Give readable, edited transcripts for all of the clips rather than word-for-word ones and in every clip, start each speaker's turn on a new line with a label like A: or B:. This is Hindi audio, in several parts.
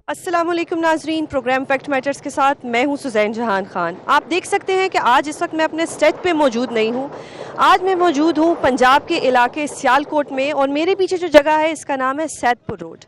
A: अस्सलाम वालेकुम नाजरीन, प्रोग्राम फैक्ट मैटर्स के साथ मैं हूं सुजैन जहान खान। आप देख सकते हैं कि आज इस वक्त मैं अपने सेट पे मौजूद नहीं हूं। आज मैं मौजूद हूं पंजाब के इलाके सियालकोट में और मेरे पीछे जो जगह है इसका नाम है सैदपुर रोड।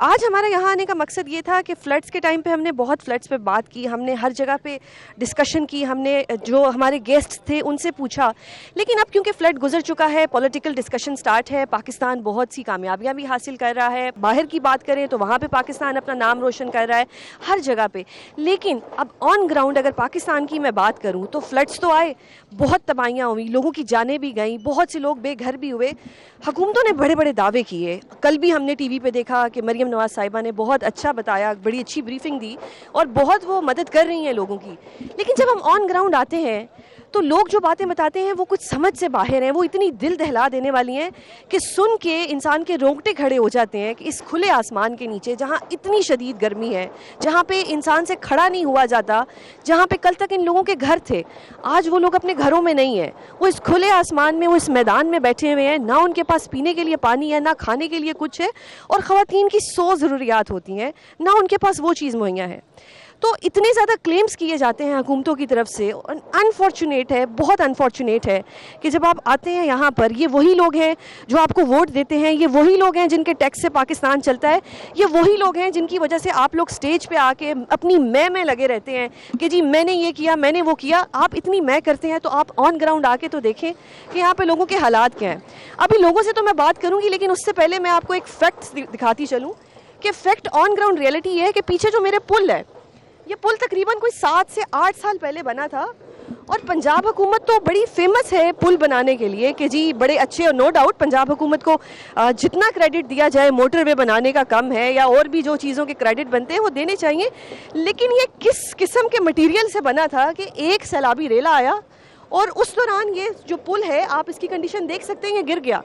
A: आज हमारा यहाँ आने का मकसद ये था कि फ़्लड्स के टाइम पे हमने बहुत फ़्लड्स पे बात की, हमने हर जगह पे डिस्कशन की, हमने जो हमारे गेस्ट थे उनसे पूछा। लेकिन अब क्योंकि फ़्लड गुजर चुका है, पॉलिटिकल डिस्कशन स्टार्ट है, पाकिस्तान बहुत सी कामयाबियाँ भी हासिल कर रहा है। बाहर की बात करें तो वहाँ पे पाकिस्तान अपना नाम रोशन कर रहा है हर जगह पे। लेकिन अब ऑन ग्राउंड अगर पाकिस्तान की मैं बात करूँ तो फ़्लड्स तो आए, बहुत तबाहियाँ हुई, लोगों की जानें भी गई, बहुत से लोग बेघर भी हुए। हुकूमतों ने बड़े बड़े दावे किए। कल भी हमने टीवी पे देखा कि मरियम नवाज साहिबा ने बहुत अच्छा बताया, बड़ी अच्छी ब्रीफिंग दी और बहुत वो मदद कर रही हैं लोगों की। लेकिन जब हम ऑन ग्राउंड आते हैं तो लोग जो बातें बताते हैं वो कुछ समझ से बाहर हैं। वो इतनी दिल दहला देने वाली हैं कि सुन के इंसान के रोंगटे खड़े हो जाते हैं कि इस खुले आसमान के नीचे जहाँ इतनी शदीद गर्मी है, जहाँ पे इंसान से खड़ा नहीं हुआ जाता, जहाँ पे कल तक इन लोगों के घर थे, आज वो लोग अपने घरों में नहीं हैं। वो इस खुले आसमान में, वो इस मैदान में बैठे हुए हैं। ना उनके पास पीने के लिए पानी है, ना खाने के लिए कुछ है, और ख़वातीन की 100 ज़रूरियात होती हैं, ना उनके पास वो चीज़ मुहैया है। तो इतने ज़्यादा क्लेम्स किए जाते हैं हुकूमतों की तरफ से। अनफॉर्चुनेट है, बहुत अनफॉर्चुनेट है कि जब आप आते हैं यहाँ पर, ये वही लोग हैं जो आपको वोट देते हैं, ये वही लोग हैं जिनके टैक्स से पाकिस्तान चलता है, ये वही लोग हैं जिनकी वजह से आप लोग स्टेज पे आके अपनी मैं में लगे रहते हैं कि जी मैंने ये किया, मैंने वो किया। आप इतनी मैं करते हैं तो आप ऑन ग्राउंड आके तो देखें कि यहाँ पे लोगों के हालात क्या हैं। अभी लोगों से तो मैं बात करूँगी, लेकिन उससे पहले मैं आपको एक फैक्ट दिखाती चलूँ कि फैक्ट ऑन ग्राउंड रियलिटी ये है कि पीछे जो मेरे पुल है, ये पुल तकरीबन कोई 7 से 8 साल पहले बना था। और पंजाब हुकूमत तो बड़ी फेमस है पुल बनाने के लिए कि जी बड़े अच्छे, और नो डाउट पंजाब हुकूमत को जितना क्रेडिट दिया जाए मोटरवे बनाने का कम है, या और भी जो चीज़ों के क्रेडिट बनते हैं वो देने चाहिए। लेकिन ये किस किस्म के मटेरियल से बना था कि एक सैलाबी रेला आया और उस दौरान ये जो पुल है, आप इसकी कंडीशन देख सकते हैं, ये गिर गया।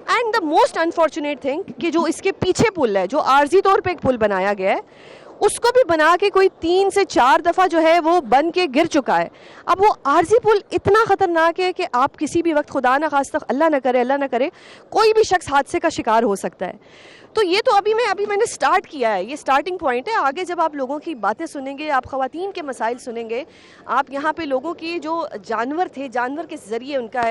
A: And the most unfortunate thing कि जो इसके पीछे पुल है, जो आर्जी तौर पे एक पुल बनाया गया है, उसको भी बना के कोई 3 से 4 दफ़ा जो है वो बन के गिर चुका है। अब वो आर्जी पुल इतना ख़तरनाक है कि आप किसी भी वक्त, खुदा न खास्ता, अल्लाह न करे, कोई भी शख्स हादसे का शिकार हो सकता है। तो ये तो अभी मैंने स्टार्ट किया है, ये स्टार्टिंग पॉइंट है। आगे जब आप लोगों की बातें सुनेंगे, आप ख़वातीन के मसाइल सुनेंगे, आप यहाँ पे लोगों की जो जानवर थे, जानवर के ज़रिए उनका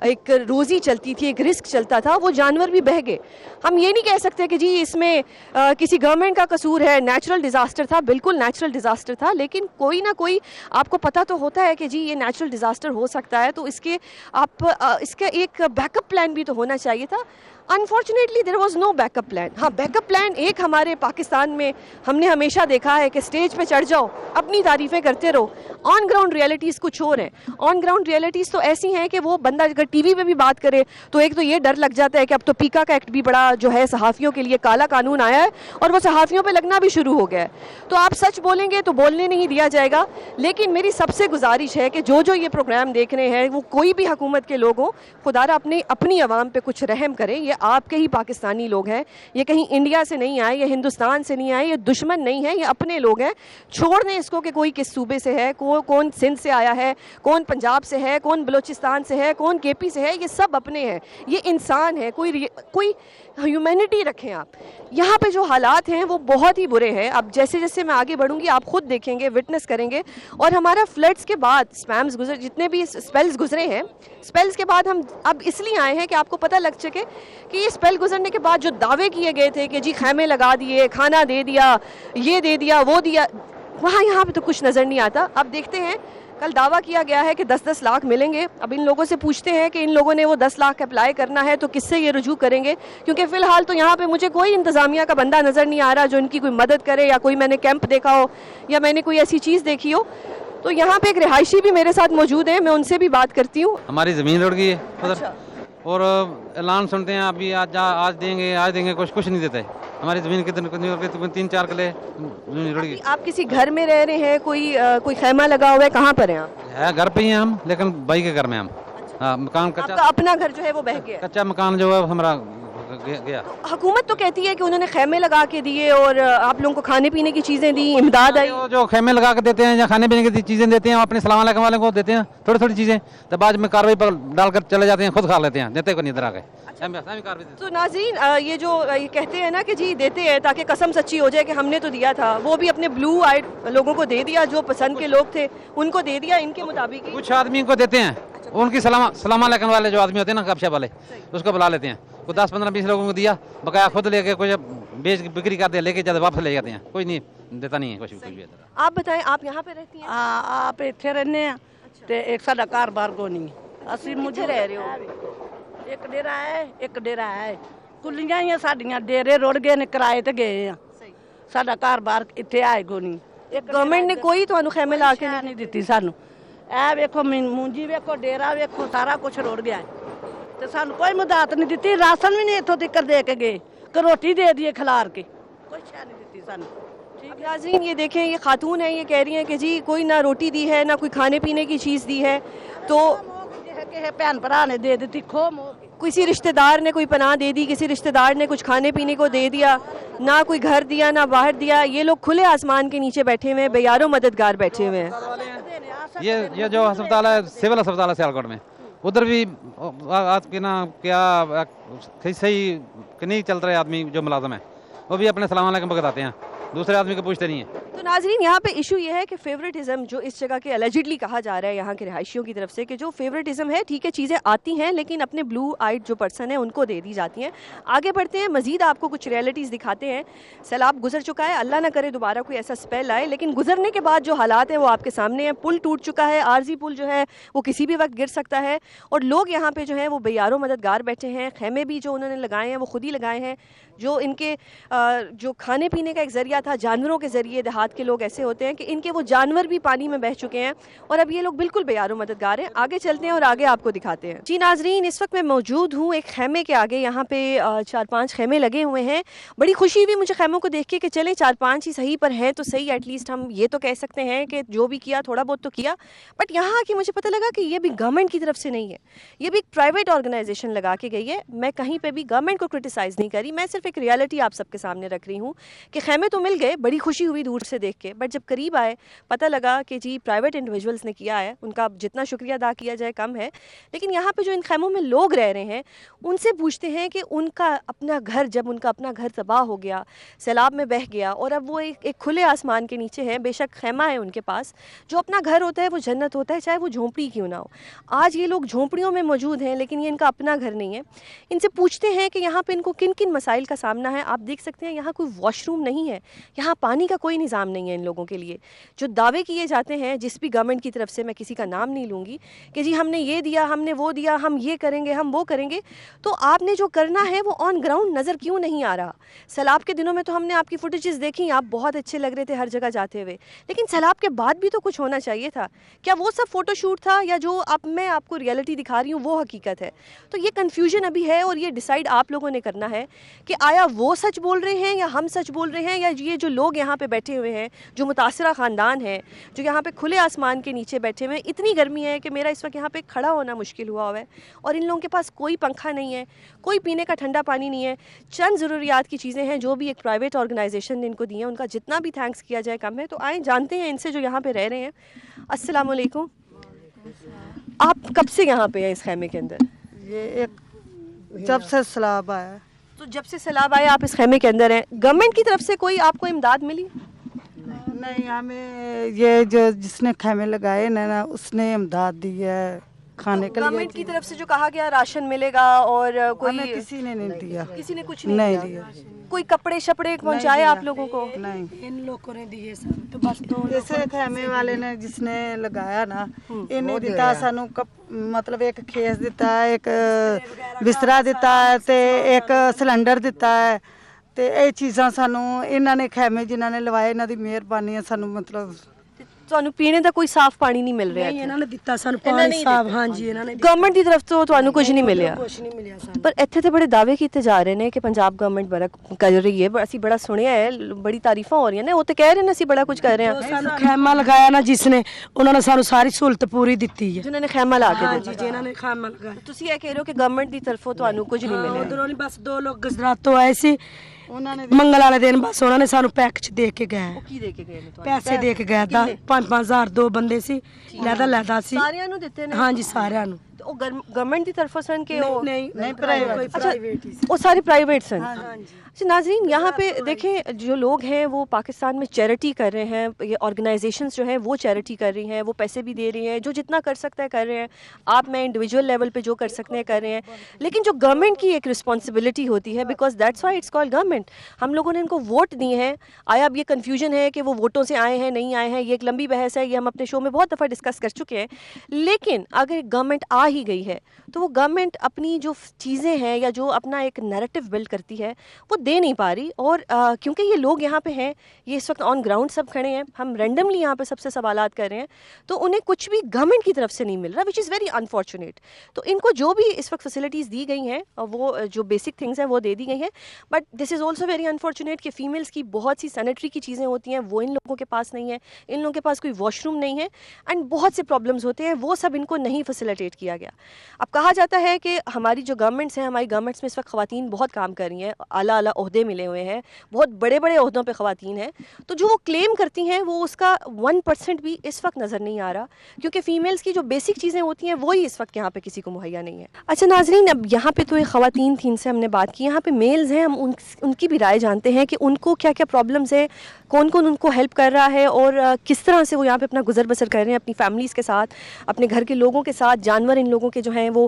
A: एक रोज़ी चलती थी, एक रिस्क चलता था, वो जानवर भी बह गए। हम ये नहीं कह सकते कि जी इसमें किसी गवर्नमेंट का कसूर है, नेचुरल डिज़ास्टर था। बिल्कुल नेचुरल डिज़ास्टर था, लेकिन कोई ना कोई आपको पता तो होता है कि जी ये नेचुरल डिज़ास्टर हो सकता है, तो इसका एक बैकअप प्लान भी तो होना चाहिए था। Unfortunately there was no backup plan. हाँ, बैकअप प्लान एक हमारे पाकिस्तान में हमने हमेशा देखा है कि स्टेज पे चढ़ जाओ, अपनी तारीफ़ें करते रहो। ऑन ग्राउंड रियलिटीज़ कुछ और हैं। ऑन ग्राउंड रियलिटीज़ तो ऐसी हैं कि वो बंदा अगर टीवी पे भी बात करे तो एक तो ये डर लग जाता है कि अब तो पीका का एक्ट भी बड़ा जो है सहाफ़ियों के लिए काला कानून आया है और वो सहाफ़ियों पर लगना भी शुरू हो गया है। तो आप सच बोलेंगे तो बोलने नहीं दिया जाएगा। लेकिन मेरी सबसे गुजारिश है कि जो ये प्रोग्राम देख रहे हैं, वो कोई भी हुकूमत के लोग हों, खुदारा अपनी आवाम पे कुछ रहम करें। ये आपके ही पाकिस्तानी लोग हैं, ये कहीं इंडिया से नहीं आए, ये हिंदुस्तान से नहीं आए, ये दुश्मन नहीं है, ये अपने लोग हैं। छोड़ दें इसको कि कोई किस सूबे से है, कौन सिंध से आया है, कौन पंजाब से है, कौन बलूचिस्तान से है, कौन केपी से है, ये सब अपने हैं, ये इंसान है। कोई ह्यूमैनिटी रखें आप। यहाँ पे जो हालात हैं वो बहुत ही बुरे हैं। अब जैसे जैसे मैं आगे बढ़ूंगी आप खुद देखेंगे, विटनेस करेंगे। और हमारा फ्लड्स के बाद जितने भी स्पेल्स गुजरे हैं, स्पेल्स के बाद हम अब इसलिए आए हैं कि आपको पता लग सके कि ये स्पेल गुजरने के बाद जो दावे किए गए थे कि जी खैमे लगा दिए, खाना दे दिया, ये दे दिया, वो दिया, वहाँ यहाँ पे तो कुछ नज़र नहीं आता। अब देखते हैं, कल दावा किया गया है कि 10-10 लाख मिलेंगे। अब इन लोगों से पूछते हैं कि इन लोगों ने वो 10 लाख अप्लाई करना है तो किससे ये रुजू करेंगे, क्योंकि फ़िलहाल तो यहाँ पे मुझे कोई इंतज़ामिया का बंदा नज़र नहीं आ रहा जो इनकी कोई मदद करे, या कोई मैंने कैंप देखा हो, या मैंने कोई ऐसी चीज़ देखी हो। तो यहाँ पे एक रिहायशी भी मेरे साथ मौजूद है, मैं उनसे भी बात करती हूँ।
B: हमारी ज़मीन लुट गई है उधर।
A: अच्छा।
B: और ऐलान सुनते हैं अभी आज देंगे, कुछ नहीं देते। हमारी ज़मीन कितनी 3-4 किले ज़मीन लुट गई।
A: आप किसी घर में रह रहे हैं, कोई खैमा लगा हुआ है, कहाँ पर हैं आप?
B: है घर पे ही हैं हम, लेकिन भाई के घर में हम। हाँ, मकान
A: आपका अपना घर जो है वो बह गया है।
B: कच्चा मकान जो है हमारा गया।
A: हुकूमत तो कहती है कि उन्होंने खेमे लगा के दिए और आप लोगों को खाने पीने की चीज़ें दी, इमदाद आई।
B: वो जो खेमे लगा के देते हैं या खाने पीने की चीज़ें देते हैं, अपने सलाम अलैकुम वाले को देते हैं थोड़ी थोड़ी चीज़ें, तो बाद में कार्रवाई पर डालकर चले जाते हैं, खुद खा लेते हैं, देते को नहीं इधर आके।
A: तो नाज़रीन ये जो ये कहते हैं ना कि जी देते हैं ताकि कसम सच्ची हो जाए कि हमने तो दिया था, वो भी अपने ब्लू आइड लोगों को दे दिया, जो पसंद के लोग थे उनको दे दिया इनके मुताबिक ही।
B: कुछ आदमी को देते हैं, उनकी सलाम अलैकुम वाले जो आदमी होते हैं ना गपशप वाले, उसको बुला लेते हैं, वो 10-15-20 लोगों को दिया, बकाया खुद लेके कुछ बेच बिक्री करते हैं, लेके जाते वापस ले जाते हैं, कोई नहीं देता नहीं है कुछ भी।
A: आप बताएं, आप यहाँ पे रहती हैं?
C: आप ਇੱਥੇ ਰਹਿੰਦੇ ਆ ਤੇ ਇੱਕ ਸਾਡਾ ਘਰ ਬਾਹਰ ਕੋ ਨਹੀਂ ਅਸੀਂ
A: ਕਿੱਥੇ ਰਹਿ ਰਹੇ ਹੋ?
C: ਇੱਕ ਡੇਰਾ ਹੈ ਇੱਕ ਡੇਰਾ ਹੈ ਕੁੱਲੀਆਂ ਹੀ ਆ ਸਾਡੀਆਂ ਡੇਰੇ ਰੁੜ ਗਏ ਨੇ ਕਿਰਾਏ ਤੇ ਗਏ ਆ ਸਾਡਾ ਘਰ ਬਾਹਰ ਇੱਥੇ ਆਏ ਕੋ ਨਹੀਂ ਇੱਕ
A: गवर्नमेंट ने कोई ਤੁਹਾਨੂੰ खेमे ला के
C: ਨਹੀਂ ਦਿੱਤੀ ਸਾਨੂੰ ਇਹ ਵੇਖੋ ਮੂੰਜੀ ਵੇਖੋ ਡੇਰਾ ਵੇਖੋ ਸਾਰਾ ਕੁਝ ਰੁੜ ਗਿਆ ਹੈ ਤੇ ਸਾਨੂੰ ਕੋਈ ਮਦਦ ਨਹੀਂ ਦਿੱਤੀ ਰਾਸ਼ਨ ਵੀ ਨਹੀਂ ਇੱਥੋਂ ਤੱਕ ਦੇ ਕੇ ਗਏ ਕਿ ਰੋਟੀ ਦੇ ਦਈਏ ਖਿਲਾਰ ਕੇ ਕੋਈ ਸ਼ੈ नहीं ਦਿੱਤੀ ਸਾਨੂੰ
A: अब नाज़रीन ये देखें, ये खातून है, ये कह रही हैं कि जी कोई ना रोटी दी है ना कोई खाने पीने की चीज़ दी है, तो
C: भैन भरा ने दे दी खो
A: किसी रिश्तेदार ने कोई पनाह दे दी, किसी रिश्तेदार ने कुछ खाने पीने को दे दिया, ना कोई घर दिया ना बाहर दिया। ये लोग खुले आसमान के नीचे बैठे हुए हैं, बेयारो मददगार बैठे हुए हैं।
B: ये जो अस्पताल है, सिविल अस्पताल है सियालकोट में, उधर भी आज के ना क्या सही नहीं चल रहे आदमी जो मुलाजम है, वो भी अपने सलाम अलैकुम बताते हैं, दूसरे आदमी को पूछते नहीं है।
A: तो नाजरीन यहाँ पे इशू ये है कि फेवरेटिज्म जो इस जगह के एलिजिडली कहा जा रहा है यहाँ के रिहायशियों की तरफ से, कि जो फेवरेटिज्म है, ठीक है चीज़ें आती हैं लेकिन अपने ब्लू आइड जो पर्सन है उनको दे दी जाती हैं। आगे बढ़ते हैं, मजीद आपको कुछ रियलिटीज़ दिखाते हैं। सैलाब गुजर चुका है, अल्लाह ना करे दोबारा कोई ऐसा स्पेल आए, लेकिन गुजरने के बाद जो हालात हैं वो आपके सामने हैं। पुल टूट चुका है, आरजी पुल जो है वो किसी भी वक्त गिर सकता है, और लोग यहाँ पे जो है वो बेयारो मददगार बैठे हैं। खेमे भी जो उन्होंने लगाए हैं वो खुद ही लगाए हैं, जो इनके जो खाने पीने का एक ज़रिया था जानवरों के ज़रिए। देहात के लोग ऐसे होते हैं कि इनके वो जानवर भी पानी में बह चुके हैं और अब ये लोग बिल्कुल बेयारो मददगार हैं। आगे चलते हैं और आगे आपको दिखाते हैं। जी नाजरीन, इस वक्त मैं मौजूद हूँ एक खेमे के आगे। यहाँ पे 4-5 खेमे लगे हुए हैं। बड़ी खुशी हुई मुझे खेमों को देख के कि चले 4-5 ही सही पर हैं तो सही, एटलीस्ट हम ये तो कह सकते हैं कि जो भी किया थोड़ा बहुत तो किया। बट यहाँ आके मुझे पता लगा कि ये भी गवर्नमेंट की तरफ से नहीं है, ये भी एक प्राइवेट ऑर्गेनाइजेशन लगा के गई है। मैं कहीं पर भी गवर्नमेंट को क्रिटिसाइज़ नहीं करी, मैं सिर्फ एक रियलिटी आप सबके सामने रख रही हूँ कि खेमे तो मिल गए, बड़ी खुशी हुई दूर से देख के, बट जब करीब आए पता लगा कि जी प्राइवेट इंडिविजुअल्स ने किया है। उनका जितना शुक्रिया अदा किया जाए कम है। लेकिन यहाँ पे जो इन खेमों में लोग रह रहे हैं उनसे पूछते हैं कि उनका अपना घर, जब उनका अपना घर तबाह हो गया, सैलाब में बह गया और अब वो एक खुले आसमान के नीचे है, बेशक खेमा है उनके पास, जो अपना घर होता है वो जन्नत होता है, चाहे वो झोंपड़ी क्यों ना हो। आज ये लोग झोंपड़ियों में मौजूद हैं लेकिन ये इनका अपना घर नहीं है। इनसे पूछते हैं कि यहाँ पे इनको किन किन मसाइल का सामना है। आप देख सकते हैं यहाँ कोई वॉशरूम नहीं है, यहाँ पानी का कोई निज़ाम नहीं है इन लोगों के लिए। जो दावे किए जाते हैं जिस भी गवर्नमेंट की तरफ से, मैं किसी का नाम नहीं लूँगी, कि जी हमने ये दिया, हमने वो दिया, हम ये करेंगे, हम वो करेंगे, तो आपने जो करना है वो ऑन ग्राउंड नज़र क्यों नहीं आ रहा। सैलाब के दिनों में तो हमने आपकी फुटेजेस देखी, आप बहुत अच्छे लग रहे थे हर जगह जाते हुए, लेकिन सैलाब के बाद भी तो कुछ होना चाहिए था। क्या वो सब फ़ोटोशूट था या जो अब मैं आपको रियलिटी दिखा रही हूँ वो हकीकत है? तो ये कन्फ्यूजन अभी है और ये डिसाइड आप लोगों ने करना है कि आया वो सच बोल रहे हैं या हम सच बोल रहे हैं, या ये जो लोग यहाँ पे बैठे हुए हैं, जो मुतासरा ख़ानदान है, जो यहाँ पे खुले आसमान के नीचे बैठे हुए हैं। इतनी गर्मी है कि मेरा इस वक्त यहाँ पे खड़ा होना मुश्किल हुआ है और इन लोगों के पास कोई पंखा नहीं है, कोई पीने का ठंडा पानी नहीं है। चंद ज़रूरियात की चीज़ें हैं जो भी एक प्राइवेट ऑर्गेनाइजेशन ने इनको दी हैं, उनका जितना भी थैंक्स किया जाए कम है। तो आए जानते हैं इनसे जो यहाँ पे रह रहे हैं। अस्सलाम वालेकुम, आप कब से यहाँ पे हैं इस खेमे के अंदर?
C: ये एक जब से सैलाब आया।
A: तो जब से सैलाब आया आप इस खेमे के अंदर हैं, गवर्नमेंट की तरफ से कोई आपको इमदाद मिली?
C: नहीं, हमें ये जो जिसने खेमे लगाए ना उसने इमदाद दी है खाने के लिए।
A: गवर्नमेंट की तरफ से जो कहा गया राशन मिलेगा और कोई
C: हमें किसी ने नहीं दिया,
A: किसी ने कुछ
C: नहीं दिया।
A: कोई कपड़े शपड़े पहुंचाए आप लोगों को?
C: नहीं,
D: इन लोगों ने दिए सब, तो बस दो
C: जैसे खेमे वाले ने जिसने लगाया ना इन्हें दिता सानू मतलब एक खेस दिता है, एक बिस्तरा दिता है ते एक सिलेंडर दिता है ਤੇ ਇਹ ਚੀਜ਼ਾਂ ਸਾਨੂੰ ਇਹਨਾਂ ਨੇ ਖੈਮੇ ਜਿਨ੍ਹਾਂ ਨੇ ਲਵਾਏ ਇਹਨਾਂ ਦੀ ਮਿਹਰਬਾਨੀ ਹੈ ਸਾਨੂੰ। मतलब
A: ਤੁਹਾਨੂੰ ਪੀਣੇ ਦਾ ਕੋਈ ਸਾਫ਼ ਪਾਣੀ ਨਹੀਂ ਮਿਲ ਰਿਹਾ
D: ਨਹੀਂ ਇਹਨਾਂ ਨੇ ਦਿੱਤਾ ਸਾਨੂੰ
A: ਇਹਨਾਂ
D: ਪਾਣੀ
A: ਨੇ
D: ਸਾਫ ਹਾਂਜੀ ਇਹਨਾਂ ਨੇ
A: ਗਵਰਨਮੈਂਟ ਦੀ ਤਰਫ ਤੋਂ ਤੁਹਾਨੂੰ ਕੁਝ ਨਹੀਂ ਮਿਲਿਆ
D: ਕੁਝ ਨਹੀਂ ਮਿਲਿਆ ਸਾਨੂੰ
A: ਪਰ ਇੱਥੇ ਤੇ ਬੜੇ ਦਾਅਵੇ ਕੀਤੇ ਜਾ ਰਹੇ ਨੇ ਕਿ ਪੰਜਾਬ ਗਵਰਨਮੈਂਟ ਬੜਾ ਕਰ ਰਹੀ ਹੈ ਅਸੀਂ ਬੜਾ ਸੁਣਿਆ ਹੈ ਬੜੀ ਤਾਰੀਫਾਂ ਹੋ ਰਹੀਆਂ ਨੇ ਉਹ ਤੇ ਕਹਿ ਰਹੇ ਨੇ ਅਸੀਂ ਬੜਾ ਕੁਝ ਕਰ ਰਹੇ ਹਾਂ
D: ਸਾਨੂੰ ਖੈਮਾ ਲਗਾਇਆ ਨਾ ਜਿਸ ਨੇ ਉਹਨਾਂ ਨੇ ਸਾਨੂੰ ਸਾਰੀ ਸਹੂਲਤ ਪੂਰੀ ਦਿੱਤੀ ਹੈ
A: ਜਿਨ੍ਹਾਂ ਨੇ ਖੈਮਾ ਲਾ ਕੇ
D: ਹਾਂਜੀ ਜਿਨ੍ਹਾਂ ਨੇ ਖੈਮਾ ਲਗਾਇਆ
A: ਤੁਸੀਂ ਇਹ ਕਹਿ ਰਹੇ ਹੋ ਕਿ ਗਵਰਨਮੈਂਟ ਦੀ ਤਰਫੋਂ ਤੁਹਾਨੂੰ ਕੁਝ ਨਹੀਂ ਮਿਲਿਆ
D: ਉਧਰੋਂ ਨਹੀਂ ਬਸ 2 ਲੋਕ ਗੁਜਰਾਤ ਤੋਂ ਆਏ ਸੀ ਉਹਨਾਂ ਨੇ ਮੰਗਲ ਵਾਲੇ ਦਿਨ ਬਸ ਉਹਨਾਂ ਨੇ ਸਾਨੂੰ ਪੈਕੇਜ ਦੇ ਕੇ ਗਏ
A: ਕੀ ਦੇ ਕੇ ਗਏ ਨੇ ਤੁਹਾਨੂੰ
D: ਪੈਸੇ ਦੇ ਕੇ ਗਏ 5-5000 2 ਬੰਦੇ ਸੀ ਲੈਦਾ ਸੀ
A: ਸਾਰਿਆਂ ਨੂੰ ਦਿੱਤੇ ਨੇ
D: ਹਾਂਜੀ ਸਾਰਿਆਂ ਨੂੰ
A: ਤੇ ਉਹ ਗਵਰਨਮੈਂਟ ਦੀ तरफ से कि वो
D: नहीं प्राइवेट ही
A: वो सारे प्राइवेट सन
D: हाँ जी
A: अच्छा नाजरीन यहाँ पे देखें जो लोग हैं वो पाकिस्तान में चैरिटी कर रहे हैं ये ऑर्गेनाइजेशंस जो हैं वो चैरिटी कर रही हैं वो पैसे भी दे रही हैं जो जितना कर सकता है कर रहे हैं आप मैं इंडिविजुअल लेवल पे जो कर सकते हैं कर रहे हैं लेकिन जो गवर्नमेंट की एक रिस्पॉन्सिबिलिटी होती है because that's why it's called government हम लोगों ने इनको वोट दिए हैं आया अब ये कन्फ्यूजन है कि वो वोटों से आए हैं नहीं आए हैं ये एक लंबी बहस है ये हम अपने शो में बहुत दफ़ा डिस्कस कर चुके हैं लेकिन अगर गवर्नमेंट आ ही गई है तो वो गवर्नमेंट अपनी जो चीज़ें हैं या जो अपना एक नैरेटिव बिल्ड करती है वो दे नहीं पा रही और क्योंकि ये लोग यहाँ पे हैं ये इस वक्त ऑन ग्राउंड सब खड़े हैं हम रैंडमली यहाँ पे सबसे सवालात कर रहे हैं तो उन्हें कुछ भी गवर्नमेंट की तरफ से नहीं मिल रहा विच इज़ वेरी अनफॉर्चुनेट तो इनको जो भी इस वक्त फैसिलिटीज़ दी गई हैं वो जो बेसिक थिंग्स हैं वो दे दी गई हैं but this is also very unfortunate कि फ़ीमेल्स की बहुत सी सैनिटरी की चीज़ें होती हैं वो इन लोगों के पास नहीं है इन लोगों के पास कोई वॉशरूम नहीं है एंड बहुत से प्रॉब्लम्स होते हैं वो सब इनको नहीं फैसिलिटेट किया गया अब कहा जाता है कि हमारी जो गवर्नमेंट्स हैं हमारी गवर्नमेंट्स में इस वक्त ख़वातीन बहुत काम कर रही हैं आला आला ओहदे मिले हुए हैं बहुत बड़े बड़े ओहदों पे ख़वातीन हैं तो जो वो क्लेम करती हैं वो उसका 1% भी इस वक्त नज़र नहीं आ रहा क्योंकि फ़ीमेल्स की जो बेसिक चीज़ें होती हैं वही इस वक्त यहाँ पे किसी को मुहैया नहीं है अच्छा नाजरीन अब यहाँ पे तो एक ख़वातीन थी इनसे हमने बात की यहाँ पे मेल्स हैं हम उनकी भी राय जानते हैं कि उनको क्या क्या प्रॉब्लम्स है कौन कौन उनको हेल्प कर रहा है और किस तरह से वो यहाँ पे अपना गुजर बसर कर रहे हैं अपनी फैमिलीज़ के साथ अपने घर के लोगों के साथ जानवर इन लोगों के जो हैं वो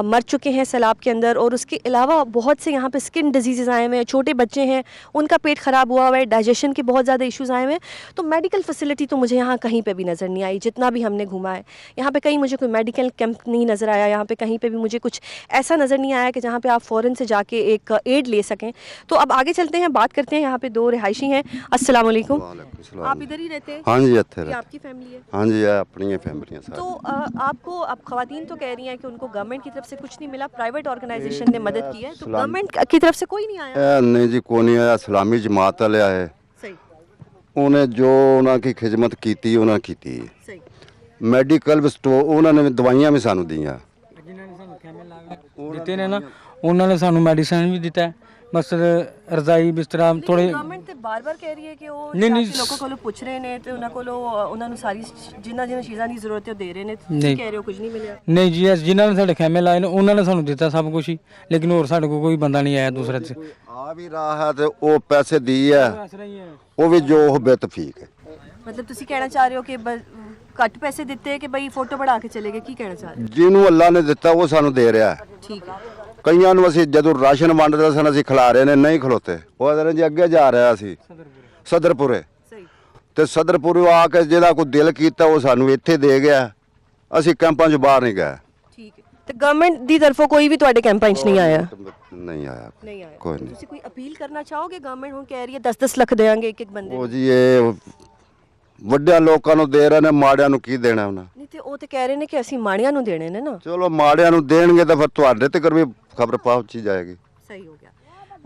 A: मर चुके हैं सैलाब के अंदर और उसके अलावा बहुत से यहाँ पे स्किन डिजीज़ आए हुए हैं छोटे बच्चे हैं उनका पेट ख़राब हुआ हुआ है डाइजेशन के बहुत ज़्यादा इश्यूज़ आए हुए हैं तो मेडिकल फैसिलिटी तो मुझे यहाँ कहीं पे भी नज़र नहीं आई जितना भी हमने घूमा है यहाँ पे कहीं मुझे कोई मेडिकल कैंप नहीं नज़र आया यहाँ पे कहीं पे भी मुझे कुछ ऐसा नज़र नहीं आया कि जहाँ पे आप फ़ौरन से जाके एक एड ले सकें तो अब आगे चलते हैं बात करते हैं यहाँ पे 2 रिहायशी हैं अस्सलाम वालेकुम आप इधर ही रहते हैं
E: हाँ जी इत्थे
A: ये आपकी फैमिली है
E: हाँ जी ये अपनी फैमिलियां सारी
A: तो आपको अब खवातीन तो कह रही हैं कि उनको गवर्नमेंट की तरफ से कुछ नहीं मिला प्राइवेट ऑर्गेनाइजेशन ने मदद की है तो गवर्नमेंट की तरफ से कोई नहीं आया
E: नहीं जी कोई नहीं आया इस्लामी जमात वाले आए
A: सही
E: उन्हें जो उन्होंने खिदमत की उन्होंने की
A: सही
E: मैडिकल स्टोर उन्होंने दवाइयां भी सानू दियां
F: ਦਿੱਤੇ ਨੇ ਨਾ ਉਹਨਾਂ ਨੇ ਸਾਨੂੰ ਮੈਡੀਸਨ ਵੀ ਦਿੱਤਾ ਬਸ ਰਜ਼ਾਈ ਬਿਸਤਰਾ ਥੋੜੇ
A: ਗਵਰਨਮੈਂਟ ਤੇ ਬਾਰ-ਬਾਰ ਕਹਿ ਰਹੀ ਹੈ ਕਿ ਉਹ
F: ਨਹੀਂ,
A: ਲੋਕਾਂ ਕੋਲੋਂ ਪੁੱਛ ਰਹੇ ਨੇ ਤੇ ਉਹਨਾਂ ਕੋਲੋਂ ਉਹਨਾਂ ਨੂੰ ਸਾਰੀ ਜਿੰਨਾ ਚੀਜ਼ਾਂ ਦੀ ਜ਼ਰੂਰਤ ਹੈ ਉਹ ਦੇ ਰਹੇ ਨੇ ਤੁਸੀਂ
F: ਨਹੀਂ।
A: ਕਹਿ ਰਹੇ ਹੋ ਕੁਝ ਨਹੀਂ ਮਿਲਿਆ
F: ਨਹੀਂ ਜੀ ਜਿਨ੍ਹਾਂ ਨੇ ਸਾਡੇ ਖੈਮੇ ਲਾਏ ਨੇ ਉਹਨਾਂ ਨੇ ਸਾਨੂੰ ਦਿੱਤਾ ਸਭ ਕੁਝ ਹੀ ਲੇਕਿਨ ਹੋਰ ਸਾਡੇ ਕੋਲ ਕੋਈ ਬੰਦਾ ਨਹੀਂ ਆਇਆ ਦੂਸਰੇ ਚ
E: आ भी रहा है तो वो पैसे दी है वो भी जो बेतफीक है
A: मतलब ਤੁਸੀਂ ਕਹਿਣਾ ਚਾਹ ਰਹੇ ਹੋ ਕਿ ਘੱਟ ਪੈਸੇ ਦਿੱਤੇ ਕਿ ਬਈ ਫੋਟੋ ਬਣਾ ਕੇ ਚਲੇ ਗਏ ਕੀ ਕਹਿਣਾ ਚਾਹ ਰਹੇ
E: ਜਿਹਨੂੰ ਅੱਲਾ ਨੇ ਦਿੱਤਾ ਉਹ ਸਾਨੂੰ ਦੇ ਰਿਹਾ ਹੈ
A: ਹੋ ਠੀਕ ਹੈ
E: ਕਈਆਂ ਨੂੰ ਅਸੀਂ ਜਦੋਂ ਰਾਸ਼ਨ ਵੰਡਦੇ ਸਨ ਅਸੀਂ ਖਿਲਾ ਰਹੇ ਨੇ ਨਹੀਂ ਖਲੋਤੇ ਉਹ ਆਦੇ ਨੇ ਜੀ ਅੱਗੇ ਜਾ ਰਿਹਾ ਸੀ ਸਦਰਪੁਰੇ
A: ਸਹੀ
E: ਤੇ ਸਦਰਪੁਰੇ ਆ ਕੇ ਜਿਹੜਾ ਕੋਈ ਦਿਲ ਕੀਤਾ ਉਹ ਸਾਨੂੰ ਇੱਥੇ ਦੇ ਗਿਆ ਅਸੀਂ ਕੈਂਪਾਂ 'ਚ ਬਾਹਰ ਨਹੀਂ ਗਏ
A: ਠੀਕ ਹੈ ਤੇ ਗਵਰਨਮੈਂਟ ਦੀ ਤਰਫੋਂ ਕੋਈ ਵੀ ਤੁਹਾਡੇ ਕੈਂਪਾਂ 'ਚ ਨਹੀਂ ਆਇਆ
E: ਨਹੀਂ ਆਇਆ
A: ਨਹੀਂ ਆਇਆ
E: ਕੋਈ ਨਹੀਂ
A: ਤੁਸੀਂ ਕੋਈ ਅਪੀਲ ਕਰਨਾ ਚਾਹੋਗੇ ਗਵਰਨਮੈਂਟ ਹੁਣ ਕਹਿ ਰਹੀ ਹੈ 10-10 ਲੱਖ ਦੇਵਾਂਗੇ ਇੱਕ ਇੱਕ ਬੰਦੇ
E: ਉਹ
A: ਨੂੰ
E: ਜੀ ਇਹ ਵੱਡਿਆਂ ਲੋਕਾਂ ਨੂੰ ਦੇ ਰਹੇ ਨੇ ਮਾੜਿਆਂ ਨੂੰ ਕੀ ਦੇਣਾ ਉਹਨਾਂ
A: ਨਹੀਂ ਤੇ ਉਹ ਤੇ ਕਹਿ ਰਹੇ ਨੇ ਕਿ ਅਸੀਂ ਮਾੜਿਆਂ ਨੂੰ ਦੇਣੇ ਨੇ ਨਾ
E: ਚਲੋ ਮਾੜਿਆਂ ਨੂੰ ਦੇਣਗੇ ਤਾਂ ਫਿਰ ਤੁਹਾਡੇ ਤੱਕ ਵੀ ਖਬਰ ਪਹੁੰਚੀ ਜਾਏਗੀ
A: सही हो गया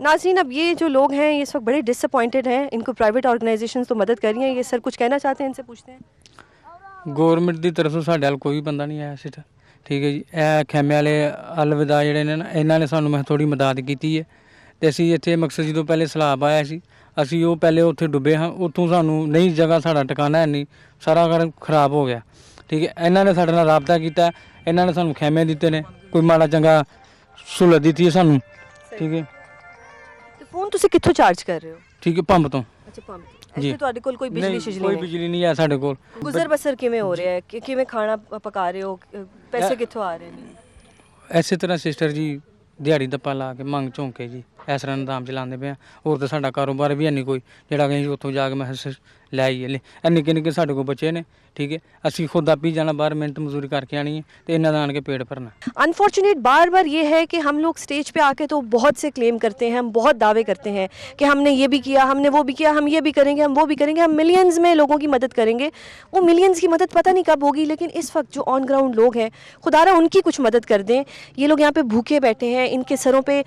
A: नाज़रीन अब ये जो लोग हैं ये इस वक्त बड़े डिसअपॉइंटेड हैं इनको प्राइवेट ऑर्गेनाइजेशंस तो मदद कर रही हैं ये सर कुछ कहना चाहते हैं इनसे पूछते हैं
F: ਗੌਰਮੈਂਟ ਦੀ ਤਰਫੋਂ ਸਾਡੇ ਨਾਲ ਕੋਈ ਬੰਦਾ ਨਹੀਂ ਆਇਆ ਸੀ ਤਾਂ ਠੀਕ ਹੈ ਜੀ ਇਹ ਖੈਮੇ ਵਾਲੇ ਅਲਵਿਦਾ ਜਿਹੜੇ ਨੇ ਨਾ ਇਹਨਾਂ ਨੇ ਸਾਨੂੰ ਮੈਂ ਥੋੜੀ ਮਦਦ ਕੀਤੀ ਹੈ ਤੇ ਅਸੀਂ ਇੱਥੇ ਮਕਸਦ ਜਦੋਂ ਪਹਿਲੇ ਸਲਾਬ ਆਇਆ ਸੀ ਅਸੀਂ ਉਹ ਪਹਿਲੇ ਉੱਥੇ ਡੁੱਬੇ ਹਾਂ ਉੱਥੋਂ ਸਾਨੂੰ ਨਹੀਂ ਜਗ੍ਹਾ ਸਾਡਾ ਟਿਕਾਣਾ ਹੈ ਨਹੀਂ ਸਾਰਾ ਘਰ ਖਰਾਬ ਹੋ ਗਿਆ ਠੀਕ ਹੈ ਇਹਨਾਂ ਨੇ ਸਾਡੇ ਨਾਲ ਰਾਬਤਾ ਕੀਤਾ ਇਹਨਾਂ ਨੇ ਸਾਨੂੰ ਖੈਮੇ ਦਿੱਤੇ ਨੇ ਕੋਈ ਮਾੜਾ ਚੰਗਾ ਸਹੂਲਤ ਦਿੱਤੀ ਹੈ ਸਾਨੂੰ ਠੀਕ ਹੈ
A: ਤੇ ਫੋਨ ਤੁਸੀਂ ਕਿੱਥੋਂ ਚਾਰਜ ਕਰ ਰਹੇ ਹੋ
F: ਠੀਕ ਹੈ ਪੰਪ ਤੋਂ
A: ਅੱਛਾ ਪੰਪ
F: ਜੀ।
A: ਇੱਥੇ ਤੁਹਾਡੇ ਕੋਲ ਕੋਈ ਬਿਜਲੀ
F: ਨਹੀਂ
A: ਸ਼ਿਜਲੀ
F: ਕੋਈ
A: ਨਹੀਂ
F: ਬਿਜਲੀ ਨਹੀਂ ਹੈ ਸਾਡੇ ਕੋਲ
A: ਗੁਜ਼ਰ ਬਸਰ ਕਿਵੇਂ ਹੋ ਰਿਹਾ ਹੈ ਕਿਵੇਂ ਖਾਣਾ ਪਕਾ ਰਹੇ ਹੋ ਪੈਸੇ ਕਿੱਥੋਂ ਆ ਰਹੇ ਨੇ
F: ਐਸੇ ਤਰ੍ਹਾਂ ਸਿਸਟਰ ਜੀ ਦਿਹਾੜੀ ਦੱਪਾ ਲਾ ਕੇ ਮੰਗ ਝੋਂਕੇ ਜੀ ਇਸ ਤਰ੍ਹਾਂ ਇੰਤਜ਼ਾਮ ਚਲਾਉਂਦੇ ਪਏ ਹਾਂ। ਹੋਰ ਤਾਂ ਸਾਡਾ ਕਾਰੋਬਾਰ ਵੀ ਹੈ ਨਹੀਂ ਕੋਈ ਜਿਹੜਾ ਕਿ ਅਸੀਂ ਉੱਥੋਂ ਜਾ ਕੇ ਮੈਂ ਲੈ ਆਈਏ। ਨਿੱਕੇ ਨਿੱਕੇ ਸਾਡੇ ਕੋਲ ਬੱਚੇ ਨੇ, ਠੀਕ है, ਅਸੀਂ खुद आप ही जाना बाहर मेहनत मजदूरी करके आनी है तो इन्हें आन के पेट भरना।
A: अनफॉर्चुनेट बार बार ये है कि हम लोग स्टेज पे आके तो बहुत से क्लेम करते हैं, हम बहुत दावे करते हैं कि हमने ये भी किया, हमने वो भी किया, हम ये भी करेंगे, हम वो भी करेंगे, हम मिलियंस में लोगों की मदद करेंगे। वो मिलियंस की मदद पता नहीं कब होगी, लेकिन इस वक्त जो ऑन ग्राउंड लोग हैं, खुदारा उनकी कुछ मदद कर दें। ये लोग यहाँ पे भूखे बैठे हैं, इनके सरों पे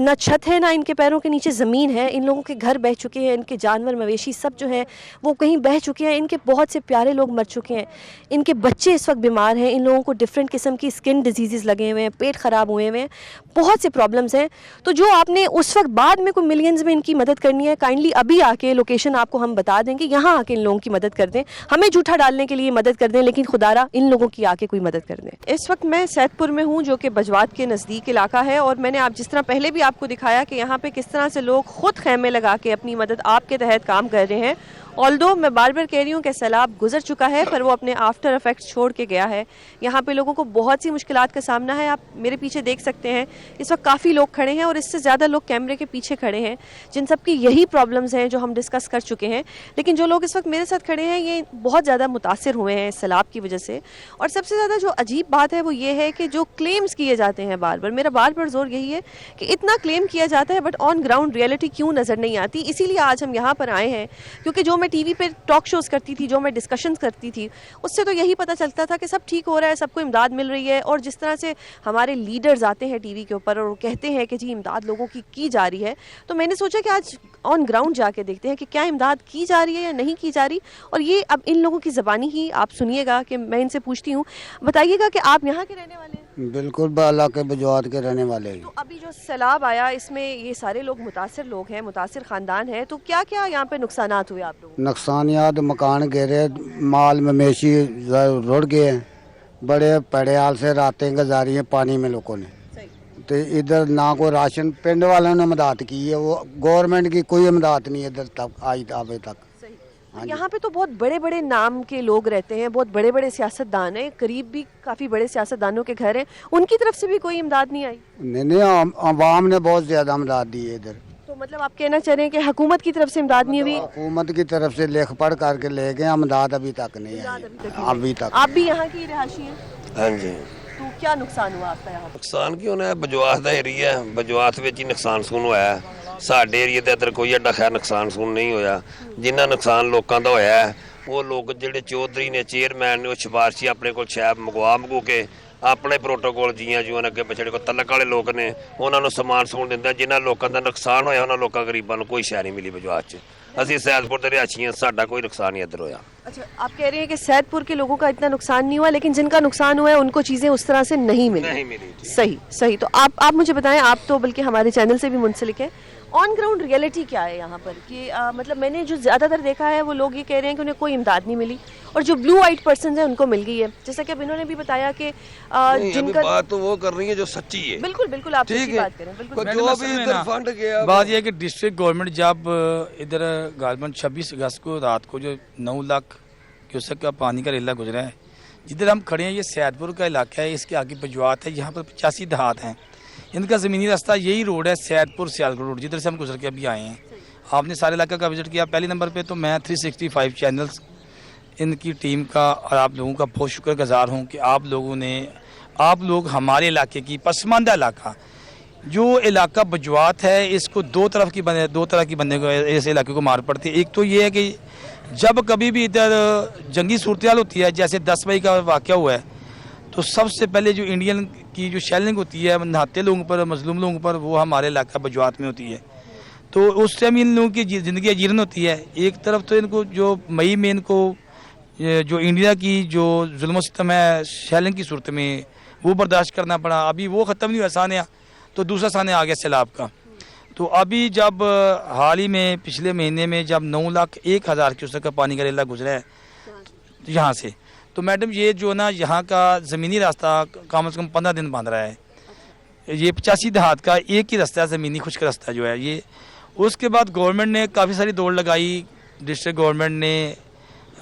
A: ना छत है, ना इनके पैरों के नीचे ज़मीन है, इन लोगों के घर बह चुके हैं, इनके जानवर मवेशी सब जो हैं वो कहीं बह चुके हैं, इनके बहुत से प्यारे लोग मर चुके हैं, इनके बच्चे इस वक्त बीमार हैं, इन लोगों को डिफरेंट किस्म की स्किन डिजीज़ लगे हुए हैं, पेट ख़राब हुए हुए हैं, बहुत से प्रॉब्लम्स हैं। तो जो आपने उस वक्त बाद में कोई मिलियंस में इनकी मदद करनी है, काइंडली अभी आके लोकेशन आपको हम बता देंगे, यहाँ आके इन लोगों की मदद कर दें। हमें जूठा डालने के लिए मदद कर दें, लेकिन खुदारा इन लोगों की आके कोई मदद कर दें। इस वक्त मैं सैदपुर में हूँ, जो कि बजवात के नज़दीक इलाका है, और मैंने आप जिस तरह पहले भी आपको दिखाया कि यहाँ पे किस तरह से लोग खुद खैमे लगा के अपनी मदद आपके तहत काम कर रहे हैं। ऑल्दो मैं बार बार कह रही हूँ कि सैलाब गुजर चुका है, पर वो अपने आफ्टर इफेक्ट्स छोड़ के गया है। यहाँ पे लोगों को बहुत सी मुश्किलात का सामना है। आप मेरे पीछे देख सकते हैं, इस वक्त काफ़ी लोग खड़े हैं और इससे ज़्यादा लोग कैमरे के पीछे खड़े हैं, जिन सब की यही प्रॉब्लम्स हैं जो हम डिस्कस कर चुके हैं। लेकिन जो लोग इस वक्त मेरे साथ खड़े हैं, ये बहुत ज़्यादा मुतासिर हुए हैं इस सैलाब की वजह से। और सबसे ज़्यादा जो अजीब बात है वो ये है कि जो क्लेम्स किए जाते हैं बार बार, मेरा बार बार जोर यही है कि इतना क्लेम किया जाता है, बट ऑन ग्राउंड रियलिटी क्यों नज़र नहीं आती। इसीलिए आज हम यहाँ पर आए हैं, क्योंकि जो मैं टीवी पर टॉक शोज़ करती थी, जो मैं डिस्कशंस करती थी, उससे तो यही पता चलता था कि सब ठीक हो रहा है, सबको इमदाद मिल रही है। और जिस तरह से हमारे लीडर्स आते हैं टीवी के ऊपर और कहते हैं कि जी इमदाद लोगों की जा रही है, तो मैंने सोचा कि आज ऑन ग्राउंड जाके देखते हैं कि क्या इमदाद की जा रही है या नहीं की जा रही। और ये अब इन लोगों की ज़बानी ही आप सुनिएगा कि मैं इनसे पूछती हूँ, बताइएगा कि आप यहाँ के रहने वाले हैं?
G: बिल्कुल बाला के बजवात के रहने वाले हैं।
A: तो अभी जो सैलाब आया, इसमें ये सारे लोग मुतासिर लोग हैं, मुतासिर ख़ानदान है, तो क्या क्या यहाँ पे नुकसानात हुए आप लोगों?
G: नुकसानियात, मकान गिरे, माल मवेशी रुड़ गए हैं, बड़े पड़े हाल से रातें गुजारी हैं पानी में लोगों ने। तो इधर ना कोई राशन, पिंड वालों ने मदद की है, वो गवर्नमेंट की कोई मदद नहीं इधर तक आई अभी तक।
A: यहाँ पे तो बहुत बड़े बड़े नाम के लोग रहते हैं, बहुत बड़े बड़े सियासतदान हैं, करीब भी काफ़ी बड़े सियासतदानों के घर हैं, उनकी तरफ से भी कोई इमदाद नहीं आई?
G: नहीं, आवाम ने बहुत ज़्यादा मदद दी है इधर।
A: तो मतलब आप कहना चाह रहे हैं कि हुकूमत की तरफ से इमदाद नहीं हुई?
G: हुकूमत की तरफ से लेख पढ़ करके ले गए, इमदाद अभी तक नहीं आई अभी तक।
A: आप भी यहाँ की रहायशी हैं?
H: हाँ जी।
A: तो क्या नुकसान हुआ आपका यहाँ?
H: नुकसान की होना है, बजवात का एरिया है, बजवात में ही नुकसान सुन होया। साडे एरिए दे अंदर कोई एडा खैर नुकसान सुन नहीं होया। जिन्ना नुकसान लोगों का होया है, वो लोग जिहड़े चौधरी ने, चेयरमैन ने, वो सिफारशी अपने को शैब मंगू के अपने प्रोटोकॉल जियां जो अगे पिछड़े को तलक वाले लोग ने उन्होंने समान समून दिंदा। जिन्हां लोगों का नुकसान होया उन्हां लोगों गरीबां नूं कोई शै नहीं मिली बजवात च। असीं सैदपुर दे रिहायशी हां, साडा कोई नुकसान नहीं इधर होया।
A: अच्छा, आप कह रहे हैं कि सैदपुर के लोगों का इतना नुकसान नहीं हुआ, लेकिन जिनका नुकसान हुआ है उनको चीज़ें उस तरह से नहीं मिली। सही सही। तो आप मुझे बताएं, आप तो बल्कि हमारे चैनल से भी मुंसलिक है, ऑन ग्राउंड रियलिटी क्या है यहाँ पर? कि मतलब मैंने जो ज़्यादातर देखा है वो लोग ये कह रहे हैं कि उन्हें कोई इमदाद नहीं मिली, और जो ब्लू वाइट पर्सन है उनको मिल गई है। जैसा कि अब इन्होंने भी बताया कि जिनका
H: बात तो वो कर रही है जो सच्ची है।
A: बिल्कुल बिल्कुल, आप सच्ची बात करें, बिल्कुल।
H: जो भी इधर फंड गया,
F: बात यह है कि डिस्ट्रिक्ट गवर्नमेंट जब इधर गालबन 26 अगस्त को रात को जो 9 लाख क्यूसेक का पानी का रेला गुजरा है, जिधर हम खड़े हैं ये सैदपुर का इलाका है, इसके आगे बजवात है, यहाँ पर 85 देहात हैं। इनका ज़मीनी रास्ता यही रोड है, सैदपुर सियालकोट रोड, जिधर से हम गुजर के अभी आए हैं। आपने सारे इलाके का विजिट किया। पहले नंबर पे तो मैं 365 चैनल्स इनकी टीम का और आप लोगों का बहुत शुक्रगुजार हूँ कि आप लोग हमारे इलाके की पसमानदा इलाका, जो इलाका बजवात है, इसको दो तरह की बंदे को इस इलाके को मार पड़ती है। एक तो ये है कि जब कभी भी इधर जंगी सूरत होती है, जैसे 10 मई का वाक़या हुआ है, तो सबसे पहले जो इंडियन की जो शेलिंग होती है नहाते लोगों पर, मजलूम लोगों पर, वो हमारे इलाका बजवात में होती है। तो उस टाइम इन लोगों की ज़िंदगी अजीरन होती है। एक तरफ तो इनको जो मई में इनको जो इंडिया की जो जुल्म सितम है शेलिंग की सूरत में, वो बर्दाश्त करना पड़ा। अभी वो ख़त्म नहीं हुआ सानिया, तो दूसरा सानिया आ गया सैलाब का। तो अभी जब हाल ही में पिछले महीने में जब 9,01,000 क्यूसेक का पानी का रेला गुजरा है यहाँ से, तो मैडम ये जो ना यहाँ का ज़मीनी रास्ता कम से कम 15 दिन बंद रहा है। ये 85 देहात का एक ही रास्ता है, ज़मीनी खुश्क रास्ता जो है ये। उसके बाद गवर्नमेंट ने काफ़ी सारी दौड़ लगाई, डिस्ट्रिक्ट गवर्नमेंट ने,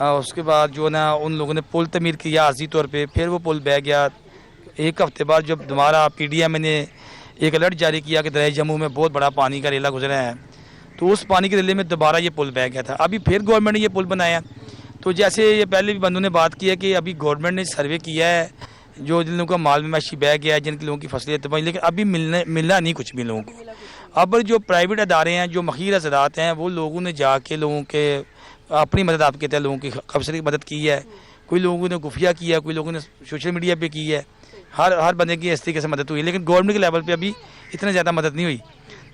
F: उसके बाद जो ना उन लोगों ने पुल तमीर किया आर्जी तौर पे, फिर वो पुल बह गया। एक हफ्ते बाद जब दोबारा PDM ने
I: एक अलर्ट जारी किया कि दरिया जम्मू में बहुत बड़ा पानी का रेला गुजरा है, तो उस पानी के रेले में दोबारा ये पुल बह गया था। अभी फिर गवर्नमेंट ने ये पुल बनाया। तो जैसे ये पहले भी बंदों ने बात की है कि अभी गवर्नमेंट ने सर्वे किया है, जो जिन लोगों का माल मवेशी बह गया है, जिन लोगों की फसलें तबाही, लेकिन अभी मिलना नहीं कुछ भी लोगों को। अब जो प्राइवेट अदारे हैं, जो मखीर हज़रात हैं, वो लोगों ने जाके लोगों के अपनी मदद आप कहते हैं लोगों की कब्ज़े की मदद की है, कोई लोगों ने खुफिया किया, कोई लोगों ने सोशल मीडिया पे की है, हर बंदे की इस तरीके से मदद हुई, लेकिन गवर्नमेंट के लेवल पे अभी इतनी ज़्यादा मदद नहीं हुई।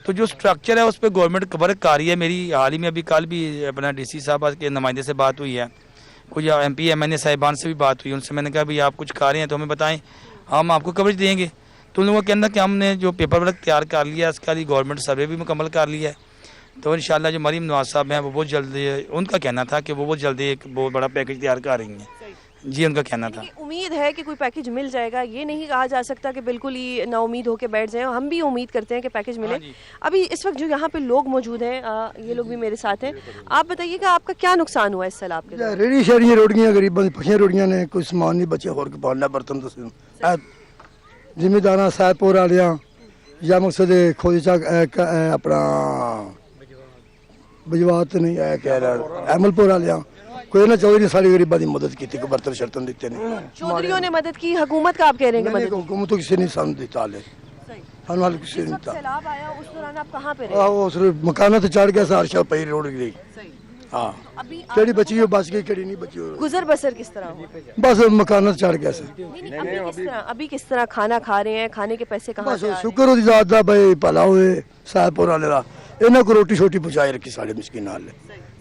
I: तो जो स्ट्रक्चर है उस पर गवर्नमेंट वर्क कर रही है। मेरी हाल ही में अभी कल भी अपना DC साहब के नुमाइंदे से बात हुई है, कुछ MP MNA साहिबान से भी बात हुई। उनसे मैंने कहा भाई आप कुछ कर रहे हैं तो हमें बताएं, हम आपको कवरेज देंगे। तो उन लोगों के अंदर कि हमने जो पेपर वर्क तैयार कर लिया, इसका गवर्नमेंट सर्वे भी मुकम्मल कर लिया है। तो इंशाल्लाह जो मरीम नवाज साहब हैं वो बहुत जल्दी, उनका कहना था कि वो बहुत जल्दी एक बहुत बड़ा पैकेज तैयार कर रही हैं। जी, उनका कहना था।
A: उम्मीद है कि कोई पैकेज मिल जाएगा, ये नहीं कहा जा सकता कि बिल्कुल ही नाउम्मीद होकर बैठ जाएं। हम भी उम्मीद करते हैं कि पैकेज मिले। अभी इस वक्त जो यहाँ पे लोग मौजूद हैं, ये लोग भी मेरे साथ हैं। आप बताइएगा आपका क्या नुकसान हुआ इस सैलाब के?
J: रेड़ी शेड़ियां रोड़ियां गरीबों की फसियां रोड़ियां ने, कोई समान नहीं बचे, होर के पालना बर्तन तो जिमीदारा सैदपुर वालियां या मकसद खोजा अपना बजवात नहीं आया कह रहा अमलपुर वालियां, कोई ना चौधरी सारी गरीबा की मदद की, बर्तन शर्तन दिते ने।
A: चौधरियों ने मदद की, हुकूमत का आप कह रहे हैं कि मदद?
J: हुकूमत किसी ने सानू दिता ले, सानू हाल किसी ने दिता।
A: सैलाब आया उस दौरान आप कहां पे रहे?
J: उस मकाना ते चढ़ गया, सारशा पई रोड गई। हाँ, केड़ी बची हो बच गई, केड़ी नहीं बची हो।
A: गुजर बसर किस तरह हुआ?
J: बस मकाना चढ़ गया सर।
A: अभी किस तरह खाना खा रहे हैं? खाने के पैसे कहाँ से आ रहे हैं?
J: शुक्र होती जात दा भाई भला होए साहबपुर वाले दा, इन्हें को रोटी छोटी पहुंचाई रखी साढ़े मुश्किल नाल,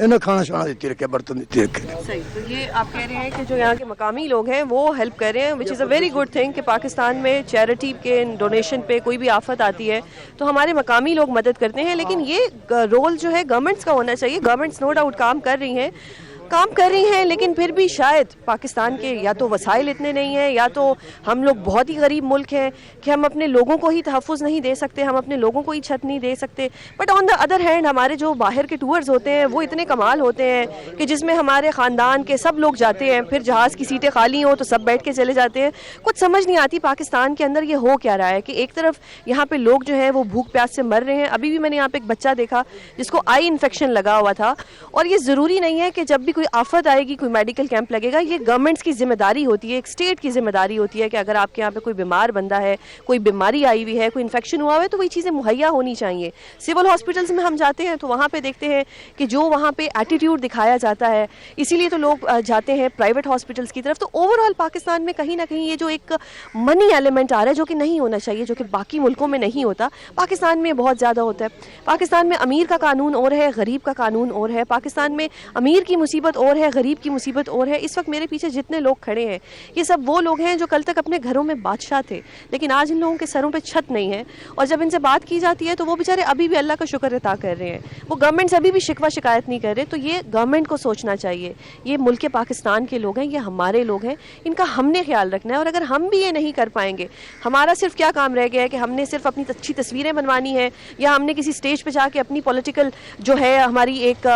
J: इन्हें खाना शाना देती रखे, बर्तन देती रखे।
A: सही। तो ये आप कह रहे हैं कि जो यहाँ के मकामी लोग हैं वो हेल्प कर रहे हैं, which is a very good thing कि पाकिस्तान में चैरिटी के डोनेशन पे कोई भी आफत आती है तो हमारे मकामी लोग मदद करते हैं। लेकिन ये रोल जो है गवर्नमेंट्स का होना चाहिए। गवर्नमेंट्स नो डाउट काम कर रही हैं, लेकिन फिर भी शायद पाकिस्तान के या तो वसाइल इतने नहीं हैं, या तो हम लोग बहुत ही गरीब मुल्क हैं कि हम अपने लोगों को ही तहफ़्फ़ुज़ नहीं दे सकते, हम अपने लोगों को ही छत नहीं दे सकते। But on the other hand हमारे जो बाहर के टूर्स होते हैं वो इतने कमाल होते हैं कि जिसमें हमारे ख़ानदान के सब लोग जाते हैं, फिर जहाज़ की सीटें खाली हों तो सब बैठ के चले जाते हैं। कुछ समझ नहीं आती पाकिस्तान के अंदर ये हो क्या रहा है कि एक तरफ यहाँ पे लोग जो हैं वो भूख प्यास से मर रहे हैं। अभी भी मैंने यहाँ पे एक बच्चा देखा जिसको आई इन्फेक्शन लगा हुआ था। और ये ज़रूरी नहीं है कि जब भी कोई आफत आएगी, कोई मेडिकल कैंप लगेगा, ये गवर्नमेंट्स की जिम्मेदारी होती है, एक स्टेट की जिम्मेदारी होती है कि अगर आपके यहाँ पे कोई बीमार बंदा है, कोई बीमारी आई हुई है, कोई इन्फेक्शन हुआ है, तो वही चीज़ें मुहैया होनी चाहिए। सिविल हॉस्पिटल्स में हम जाते हैं तो वहाँ पे देखते हैं कि जो वहाँ पे एटीट्यूड दिखाया जाता है, इसीलिए तो लोग जाते हैं प्राइवेट हॉस्पिटल्स की तरफ। तो ओवरऑल पाकिस्तान में कहीं ना कहीं ये जो एक मनी एलिमेंट आ रहा है जो कि नहीं होना चाहिए, जो कि बाकी मुल्कों में नहीं होता, पाकिस्तान में बहुत ज़्यादा होता है। पाकिस्तान में अमीर का कानून और है, गरीब का कानून और है। पाकिस्तान में अमीर की मुसीबत और है, गरीब की मुसीबत और है। इस वक्त मेरे पीछे जितने लोग खड़े हैं ये सब वो लोग हैं जो कल तक अपने घरों में बादशाह थे, लेकिन आज इन लोगों के सरों पे छत नहीं है। और जब इनसे बात की जाती है तो वो बेचारे अभी भी अल्लाह का शुक्र अता कर रहे हैं, वो गवर्नमेंट से अभी भी शिकवा शिकायत नहीं कर रहे। तो ये गवर्नमेंट को सोचना चाहिए, ये मुल्क के पाकिस्तान के लोग हैं, ये हमारे लोग हैं, इनका हमने ख्याल रखना है। और अगर हम भी ये नहीं कर पाएंगे, हमारा सिर्फ क्या काम रह गया है कि हमने सिर्फ अपनी अच्छी तस्वीरें बनवानी है, या हमने किसी स्टेज पे जाके अपनी पॉलिटिकल जो है हमारी एक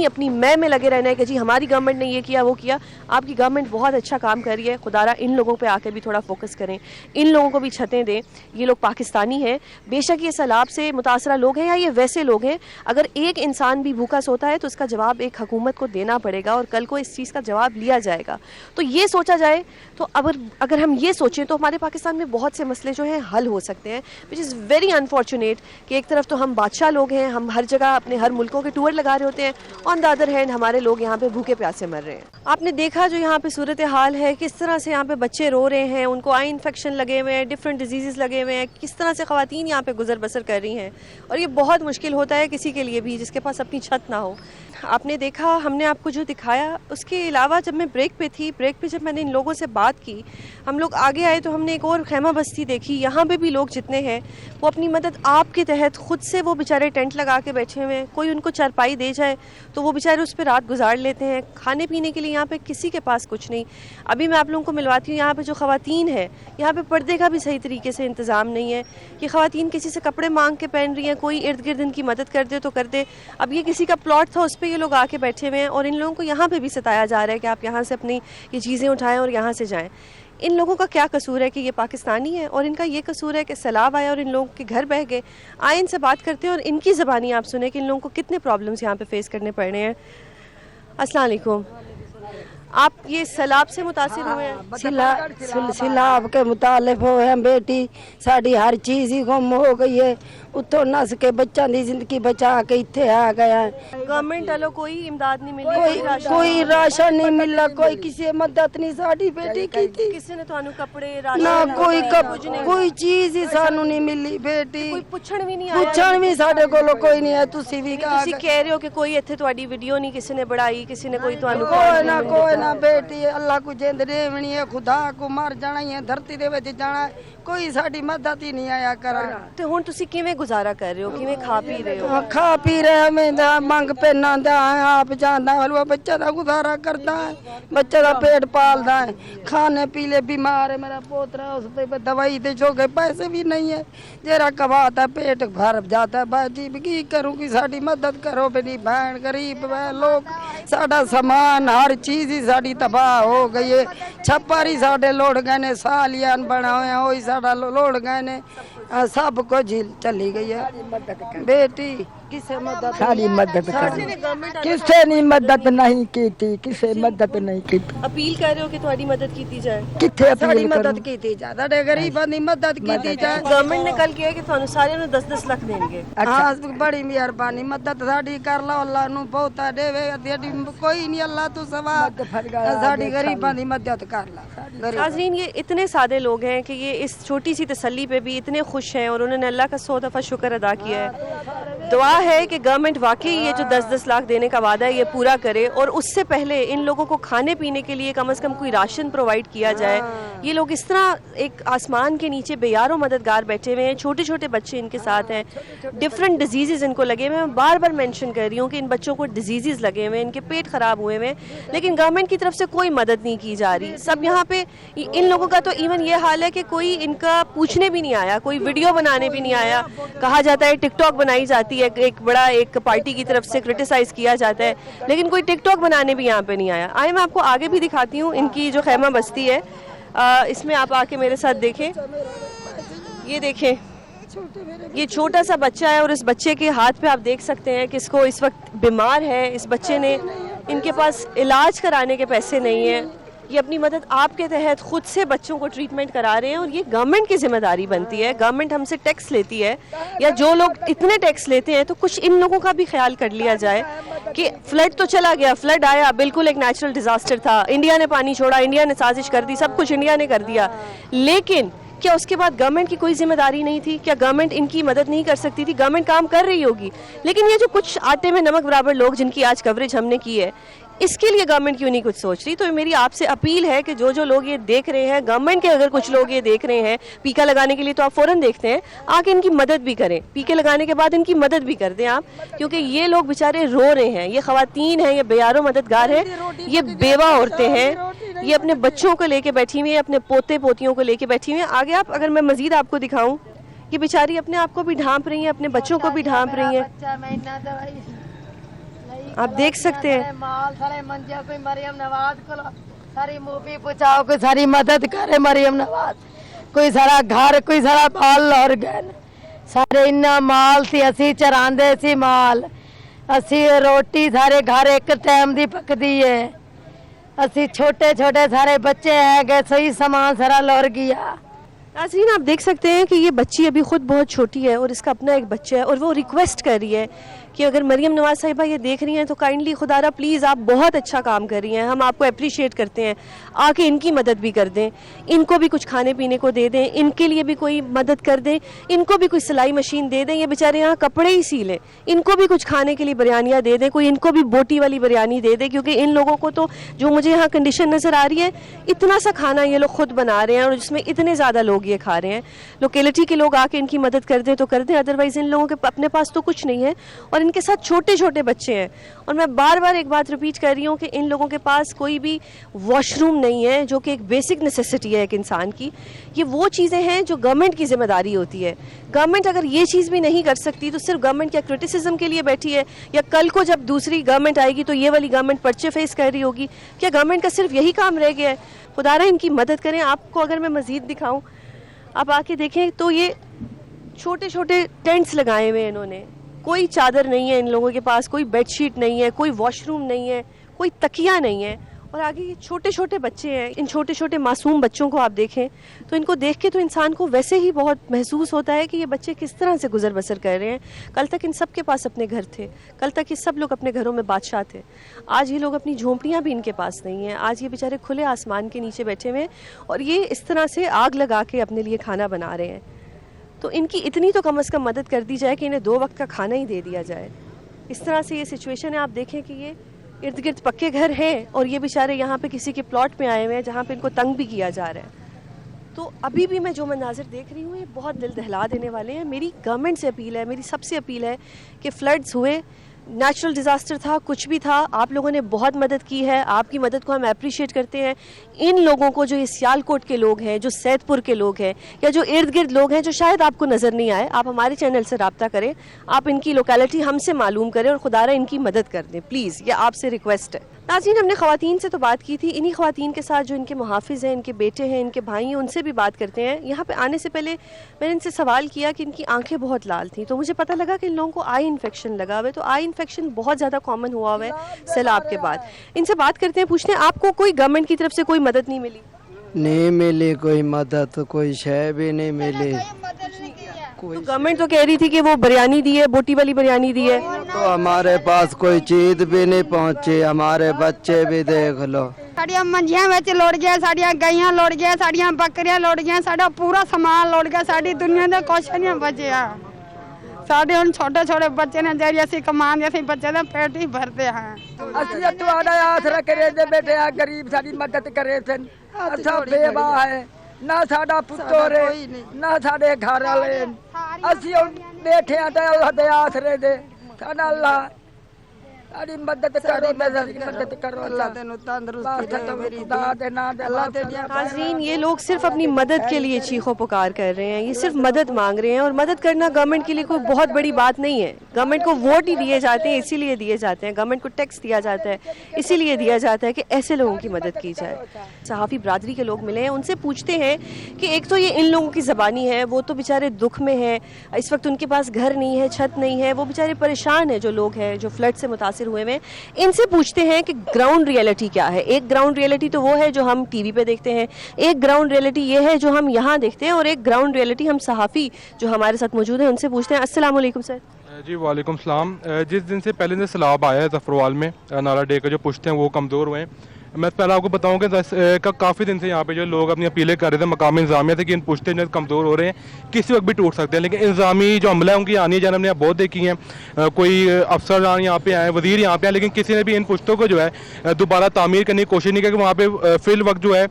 A: अपनी मैं में लगे रहना है कि जी हमारी गवर्नमेंट ने ये किया वो किया। आपकी गवर्नमेंट बहुत अच्छा काम कर रही है, खुदारा इन लोगों पे आके भी थोड़ा फोकस करें, इन लोगों को भी छतें दें। ये लोग पाकिस्तानी हैं, बेशक ये सैलाब से मुतासरा लोग हैं या ये वैसे लोग हैं। अगर एक इंसान भी भूखा सोता है तो उसका जवाब एक हुकूमत को देना पड़ेगा और कल को इस चीज़ का जवाब लिया जाएगा। तो ये सोचा जाए तो अगर हम ये सोचें तो हमारे पाकिस्तान में बहुत से मसले जो हैं हल हो सकते हैं, विच इज़ वेरी अनफॉर्चुनेट कि एक तरफ तो हम बादशाह लोग हैं, हम हर जगह अपने हर मुल्कों के टूर लगा रहे होते हैं, ऑन द अदर हैंड हमारे लोग यहाँ पे भूखे प्यासे मर रहे हैं। आपने देखा जो यहाँ पे सूरत हाल है, किस तरह से यहाँ पे बच्चे रो रहे हैं, उनको आई इन्फेक्शन लगे हुए हैं, डिफरेंट डिजीज़ लगे हुए हैं, किस तरह से ख़वातीन यहाँ पे गुजर बसर कर रही हैं। और ये बहुत मुश्किल होता है किसी के लिए भी जिसके पास अपनी छत ना हो। आपने देखा, हमने आपको जो दिखाया, उसके अलावा जब मैं ब्रेक पे थी, ब्रेक पे जब मैंने इन लोगों से बात की, हम लोग आगे आए तो हमने एक और खैमा बस्ती देखी। यहाँ पे भी लोग जितने हैं वो अपनी मदद आपके तहत खुद से वो बेचारे टेंट लगा के बैठे हुए हैं। कोई उनको चारपाई दे जाए तो वो बेचारे उस पर रात गुजार लेते हैं। खाने पीने के लिए यहाँ पे किसी के पास कुछ नहीं। अभी मैं आप लोगों को मिलवाती हूँ, यहाँ पे जो ख़वातीन है, यहाँ पे पर्दे का भी सही तरीके से इंतज़ाम नहीं है। ये ख़वातीन किसी से कपड़े मांग के पहन रही हैं, कोई इर्द गिर्द इनकी मदद कर दे तो कर दे। अब ये किसी का प्लॉट था, उस पर ये लोग आके बैठे हुए हैं और इन लोगों को यहाँ पे भी सताया जा रहा है कि आप यहाँ से अपनी ये चीज़ें उठाएं और यहाँ से जाएं। इन लोगों का क्या कसूर है कि ये पाकिस्तानी है, और इनका ये कसूर है कि सैलाब आया और इन लोगों के घर बह गए। आए इनसे बात करते हैं और इनकी ज़बानी आप सुने कि इन लोगों को कितने प्रॉब्लम्स यहाँ पे फेस करने पड़ रहे हैं। अस्सलाम वालेकुम, आप ये सैलाब से मुतासिर हुए हैं?
D: सैलाब के मुतालिब हो हैं बेटी, साड़ी हर चीज़ ही गुम हो गई है। उत्तों नस के बच्चों की जिंदगी बचा के इत्थे आ गया है।
A: गवर्नमेंट वालों कोई इमदाद नहीं मिली,
D: कोई राशन नहीं मिला, कोई किसी मदद नहीं साड़ी बेटी की थी।
A: किसी ने ਤੁਹਾਨੂੰ कपड़े
D: ना कोई चीज़ ही सानू नहीं मिली बेटी,
A: कोई पुछण भी नहीं आया।
D: पुछण भी साडे कोलों कोई नहीं है। तुसी भी
A: ਤੁਸੀਂ ਕਹਿ ਰਹੇ ਹੋ ਕਿ ਕੋਈ ਇੱਥੇ ਤੁਹਾਡੀ ਵੀਡੀਓ ਨਹੀਂ ਕਿਸੇ ਨੇ ਬਣਾਈ, ਕਿਸੇ ਨੇ ਕੋਈ ਤੁਹਾਨੂੰ
D: कोई ना बेटी, अल्लाह को जिंद देवनी है, खुदा को मर जाना ही है, धरती दे विच जाना है, कोई साडी मदद ही नहीं आया करा।
A: ਤੇ ਹੁਣ ਤੁਸੀਂ ਕਿਵੇਂ ਗੁਜ਼ਾਰਾ ਕਰ ਰਹੇ ਹੋ, ਕਿਵੇਂ ਖਾ ਪੀ ਰਹੇ ਹੋ?
D: खा पी रहे मैं मंग पेना दा आप जाना हलवा बच्चा का गुजारा करता है, बच्चे का पेट पालता है, खाने पीले बीमार है मेरा पोतरा, उस पे दवाई दे जो के पैसे भी नहीं है, जरा कमाता है पेट भर जाता है। बाजी की करूँ कि साडी मदद करो, मेरी बहन गरीब है, लोग साडा सामान हर चीज ही साडी तबाह हो गई है। छप्पर ही साडे लोड़ गए ने, सालियान बना हुए वही साडा लोड़ गए ने, सब को झील चली गई है बेटी। किसे मदद
K: सारी मदद किसे नहीं मदद नहीं की थी, किसे मदद नहीं की थी।
A: अपील कर रहे हो कि तुम्हारी मदद की जाए?
K: किथे
D: सारी
K: अपील
D: मदद की थी जाए, गरीबां दी मदद की जाए।
A: गवर्नमेंट ने कल किया कि ਤੁਹਾਨੂੰ ਸਾਰਿਆਂ ਨੂੰ 10-10 ਲੱਖ ਦੇਣਗੇ।
D: हाँ बड़ी मेहरबानी, मदद साडी कर लो, अल्लाह नु बहुत देवे, कोई नहीं अल्लाह तू सवा साडी गरीबां दी मदद कर ला।
A: नाज़रीन, ये इतने सादे लोग हैं कि ये इस छोटी सी तसल्ली पे भी इतने खुश हैं और उन्होंने अल्लाह का 100 दफ़ा शुक्र अदा किया है। दुआ है कि गवर्नमेंट वाकई ये जो 10-10 लाख देने का वादा है ये पूरा करे, और उससे पहले इन लोगों को खाने पीने के लिए कम से कम कोई राशन प्रोवाइड किया जाए। ये लोग इस तरह एक आसमान के नीचे बेयारों मददगार बैठे हुए हैं, छोटे छोटे बच्चे इनके साथ हैं, डिफरेंट डिजीज़ इनको लगे हुए हैं। मैं बार बार मेंशन कर रही हूँ कि इन बच्चों को डिजीज़ लगे हुए हैं, इनके पेट ख़राब हुए हुए हैं, लेकिन गवर्नमेंट की तरफ से कोई मदद नहीं की जा रही। सब यहाँ पे इन लोगों का तो इवन ये हाल है कि कोई इनका पूछने भी नहीं आया, कोई वीडियो बनाने भी नहीं आया। कहा जाता है टिकटॉक बनाई जाती है, एक बड़ा एक पार्टी की तरफ से क्रिटिसाइज़ किया जाता है, लेकिन कोई टिकटॉक बनाने भी यहाँ पे नहीं आया। आए मैं आपको आगे भी दिखाती हूँ इनकी जो खैमा बस्ती है, इसमें आप आके मेरे साथ देखें। ये देखें, ये छोटा सा बच्चा है और इस बच्चे के हाथ पे आप देख सकते हैं कि इसको इस वक्त बीमार है। इस बच्चे ने, इनके पास इलाज कराने के पैसे नहीं है, ये अपनी मदद आपके तहत खुद से बच्चों को ट्रीटमेंट करा रहे हैं, और ये गवर्नमेंट की जिम्मेदारी बनती है। गवर्नमेंट हमसे टैक्स लेती है, या जो लोग इतने टैक्स लेते हैं तो कुछ इन लोगों का भी ख्याल कर लिया जाए कि फ्लड तो चला गया, फ्लड आया, बिल्कुल एक नेचुरल डिजास्टर था, इंडिया ने पानी छोड़ा, इंडिया ने साजिश कर दी, सब कुछ इंडिया ने कर दिया, लेकिन क्या उसके बाद गवर्नमेंट की कोई जिम्मेदारी नहीं थी? क्या गवर्नमेंट इनकी मदद नहीं कर सकती थी? गवर्नमेंट काम कर रही होगी, लेकिन ये जो कुछ आटे में नमक बराबर लोग जिनकी आज कवरेज हमने की है, इसके लिए गवर्नमेंट क्यों नहीं कुछ सोच रही? तो मेरी आपसे अपील है कि जो जो लोग ये देख रहे हैं, गवर्नमेंट के अगर कुछ लोग ये देख रहे हैं पीका लगाने के लिए, तो आप फ़ौरन देखते हैं, आके इनकी मदद भी करें। पीके लगाने के बाद इनकी मदद भी कर दें आप, क्योंकि ये लोग बेचारे रो रहे हैं। ये ख़वातीन हैं, ये बेयारों मददगार हैं, ये बेवा औरतें हैं, ये अपने बच्चों को लेके बैठी हुई हैं, अपने पोते पोतियों को लेके बैठी हुई हैं। आगे आप, अगर मैं मज़ीद आपको दिखाऊँ, ये बेचारी अपने आप को भी ढांप रही हैं, अपने बच्चों को भी ढांप रही हैं। आप देख सकते हैं।
K: माल सारे मंजिया कोई मरियम नवाज को सारी मूवी पूछाओ, कोई सारी मदद करे मरियम नवाज, कोई सारा घर, कोई सारा बाल और गए सारे इन्ना माल सी, असी चरांदे सी माल, असी रोटी सारे घर एक टाइम दी पकदी है, असी छोटे छोटे सारे बच्चे है गए, सही सामान सारा लौर गया।
A: नाज़रीन, आप देख सकते हैं कि ये बच्ची अभी खुद बहुत छोटी है और इसका अपना एक बच्चा है, और वो रिक्वेस्ट कर रही है कि अगर मरियम नवाज साहिबा ये देख रही हैं तो काइंडली खुदारा प्लीज़, आप बहुत अच्छा काम कर रही हैं, हम आपको अप्रिशिएट करते हैं, आके इनकी मदद भी कर दें, इनको भी कुछ खाने पीने को दे दें, इनके लिए भी कोई मदद कर दें, इनको भी कोई सिलाई मशीन दे दें, ये बेचारे यहाँ कपड़े ही सी लें, इनको भी कुछ खाने के लिए बिरयानियाँ दे दें, कोई इनको भी बोटी वाली बिरयानी दे दें, क्योंकि इन लोगों को तो जो मुझे यहाँ कंडीशन नज़र आ रही है, इतना सा खाना ये लोग खुद बना रहे हैं और जिसमें इतने ज़्यादा लोग ये खा रहे हैं। लोकेलिटी के लोग आके इनकी मदद कर दें तो कर दें, अदरवाइज़ इन लोगों के अपने पास तो कुछ नहीं है और इनके साथ छोटे छोटे बच्चे हैं। और मैं बार बार एक बात रिपीट कर रही हूँ कि इन लोगों के पास कोई भी वॉशरूम नहीं है, जो कि एक बेसिक नेसेसिटी है एक इंसान की। ये वो चीज़ें हैं जो गवर्नमेंट की जिम्मेदारी होती है। गवर्नमेंट अगर ये चीज़ भी नहीं कर सकती तो सिर्फ गवर्नमेंट क्या क्रिटिसिज्म के लिए बैठी है, या कल को जब दूसरी गवर्नमेंट आएगी तो ये वाली गवर्नमेंट पर्चे फेस कर रही होगी? क्या गवर्नमेंट का सिर्फ यही काम रह गया है? खुदारा इनकी मदद करें। आपको अगर मैं मज़ीद दिखाऊं, आप आके देखें तो ये छोटे छोटे टेंट्स लगाए हुए हैं इन्होंने। कोई चादर नहीं है इन लोगों के पास, कोई बेडशीट नहीं है, कोई वॉशरूम नहीं है, कोई तकिया नहीं है। और आगे ये छोटे छोटे बच्चे हैं। इन छोटे छोटे मासूम बच्चों को आप देखें तो इनको देख के तो इंसान को वैसे ही बहुत महसूस होता है कि ये बच्चे किस तरह से गुजर बसर कर रहे हैं। कल तक इन सब के पास अपने घर थे, कल तक ये सब लोग अपने घरों में बादशाह थे। आज ये लोग अपनी झोंपड़ियाँ भी इनके पास नहीं हैं। आज ये बेचारे खुले आसमान के नीचे बैठे हुए हैं और ये इस तरह से आग लगा के अपने लिए खाना बना रहे हैं। तो इनकी इतनी तो कम से कम मदद कर दी जाए कि इन्हें 2 वक्त का खाना ही दे दिया जाए। इस तरह से ये सिचुएशन है। आप देखें कि ये इर्द गिर्द पक्के घर हैं और ये बेचारे यहाँ पे किसी के प्लॉट में आए हुए हैं जहाँ पे इनको तंग भी किया जा रहा है। तो अभी भी मैं जो मंजाजिर देख रही हूँ ये बहुत दिल दहला देने वाले हैं। मेरी गवर्नमेंट से अपील है, मेरी सबसे अपील है कि फ्लड्स हुए, नेचुरल डिज़ास्टर था, कुछ भी था, आप लोगों ने बहुत मदद की है। आपकी मदद को हम अप्रिशिएट करते हैं। इन लोगों को, जो ये सियालकोट के लोग हैं, जो सैदपुर के लोग हैं, या जो इर्द गिर्द लोग हैं जो शायद आपको नज़र नहीं आए, आप हमारे चैनल से रब्ता करें, आप इनकी लोकेलिटी हमसे मालूम करें और खुदारा इनकी मदद कर दें प्लीज़। ये आपसे रिक्वेस्ट है। नाज़रीन, हमने ख़वातीन से तो बात की थी, इन्हीं ख़वातीन के साथ जो इनके मुहाफ़िज़ हैं, इनके बेटे हैं, इनके भाई हैं, उनसे भी बात करते हैं। यहाँ पे आने से पहले मैंने इनसे सवाल किया कि इनकी आंखें बहुत लाल थी, तो मुझे पता लगा कि इन लोगों को आई इन्फेक्शन लगा हुआ है। तो आई इन्फेक्शन बहुत ज़्यादा कॉमन हुआ हुआ है सैलाब के बाद। इनसे बात करते हैं, पूछते हैं आपको कोई गवर्नमेंट की तरफ से कोई मदद नहीं मिली?
L: नहीं मिली कोई मदद, कोई शय भी नहीं मिली।
A: तो गवर्नमेंट तो कह रही थी कि वो बिरयानी दी है, बोटी वाली बिरयानी दी है।
L: तो हमारे पास कोई चीज भी नहीं पहुंची। हमारे बच्चे भी देख लो,
D: साड़ियाँ मंजियां ਵਿੱਚ लुड़ गया, साड़ियाँ गईयां लुड़ गया, साड़ियाँ बकरियां लुड़ गया, साड़ा पूरा सामान लुड़ गया। साड़ी दुनिया ਦਾ ਕੁਛ ਨਹੀਂ ਬਚਿਆ। ਸਾਡੇ ਹੁਣ ਛੋਟੇ ਛੋਟੇ ਬੱਚੇ ਨੇ ਜਿਹੜੀ ਅਸੀਂ ਕਮਾਉਂਦੇ, ਅਸੀਂ ਬੱਚੇ ਦਾ ਪੇਟ ਹੀ ਭਰਦੇ ਹਾਂ।
J: ਅਸੀਂ ਤੁਹਾਡਾ ਆਸਰਾ ਕਰੇ ਦੇ ਬੇਟੇ ਆ, ਗਰੀਬ ਸਾਡੀ ਮਦਦ ਕਰੇ थे। ਅਸਾਂ ਬੇਵਾ ਹੈ, ਨਾ ਸਾਡਾ ਪੁੱਤਰ ਨਾ ਸਾਡੇ ਘਰ ਵਾਲੇ। ਅਸੀਂ ਹੁਣ ਬੈਠੇ ਆ ਤੇ ਉਹਦੇ ਆਸਰੇ ਦੇ। ਸਾਡਾ ਅੱਲਾ ਸਾਡੀ मदद करो, मदद करो। अल्लाह तेनू तंदुरुस्ती दे, मेरी दाद ना दे। अल्लाह तेरी
A: नाज़रीन, ये लोग सिर्फ अपनी मदद के लिए चीखों पुकार कर रहे हैं। ये सिर्फ मदद मांग रहे हैं और मदद करना गवर्नमेंट के लिए कोई बहुत बड़ी बात नहीं है। गवर्नमेंट को वोट ही दिए जाते हैं, इसीलिए दिए जाते हैं। गवर्नमेंट को टैक्स दिया जाता है, इसीलिए दिया जाता है कि ऐसे लोगों की मदद की जाए। सहाफ़ी बरादरी के लोग मिले हैं, उनसे पूछते हैं कि एक तो ये इन लोगों की ज़बानी है, वो तो बेचारे दुख में हैं, इस वक्त उनके पास घर नहीं है, छत नहीं है, वो बेचारे परेशान हैं। जो लोग हैं जो फ्लड से मुतासिर हुए हैं, इनसे पूछते हैं कि ग्राउंड रियलिटी क्या है। एक ग्राउंड रियलिटी तो वो है जो हम टीवी पे देखते हैं, एक ग्राउंड रियलिटी ये है जो हम यहाँ देखते हैं, और एक ग्राउंड रियलिटी हम सहाफ़ी जो हमारे साथ मौजूद हैं उनसे पूछते हैं। अस्सलाम वालेकुम सर।
M: जी वालेकुम सलाम। जिस दिन से पहले दिन सैलाब आया है ज़फ़रवाल में, नाला डे के जो पुश्ते हैं वो कमज़ोर हुए हैं। मैं पहले आपको बताऊं कि काफ़ी दिन से यहाँ पे जो लोग अपनी अपीलें कर रहे थे मकामी इंतजामिया थे कि इन पुश्ते जो कमज़ोर हो रहे हैं, किसी वक्त भी टूट सकते हैं। लेकिन इंतजामी जो अमला है उनकी आनी जान हमने बहुत देखी हैं। कोई अफसर यहाँ पे आए, वज़ीर यहाँ पे आए, लेकिन किसी ने भी इन पुश्तों को जो है दोबारा तामीर करने की कोशिश नहीं की। कि वहाँ पे फिल वक्त जो है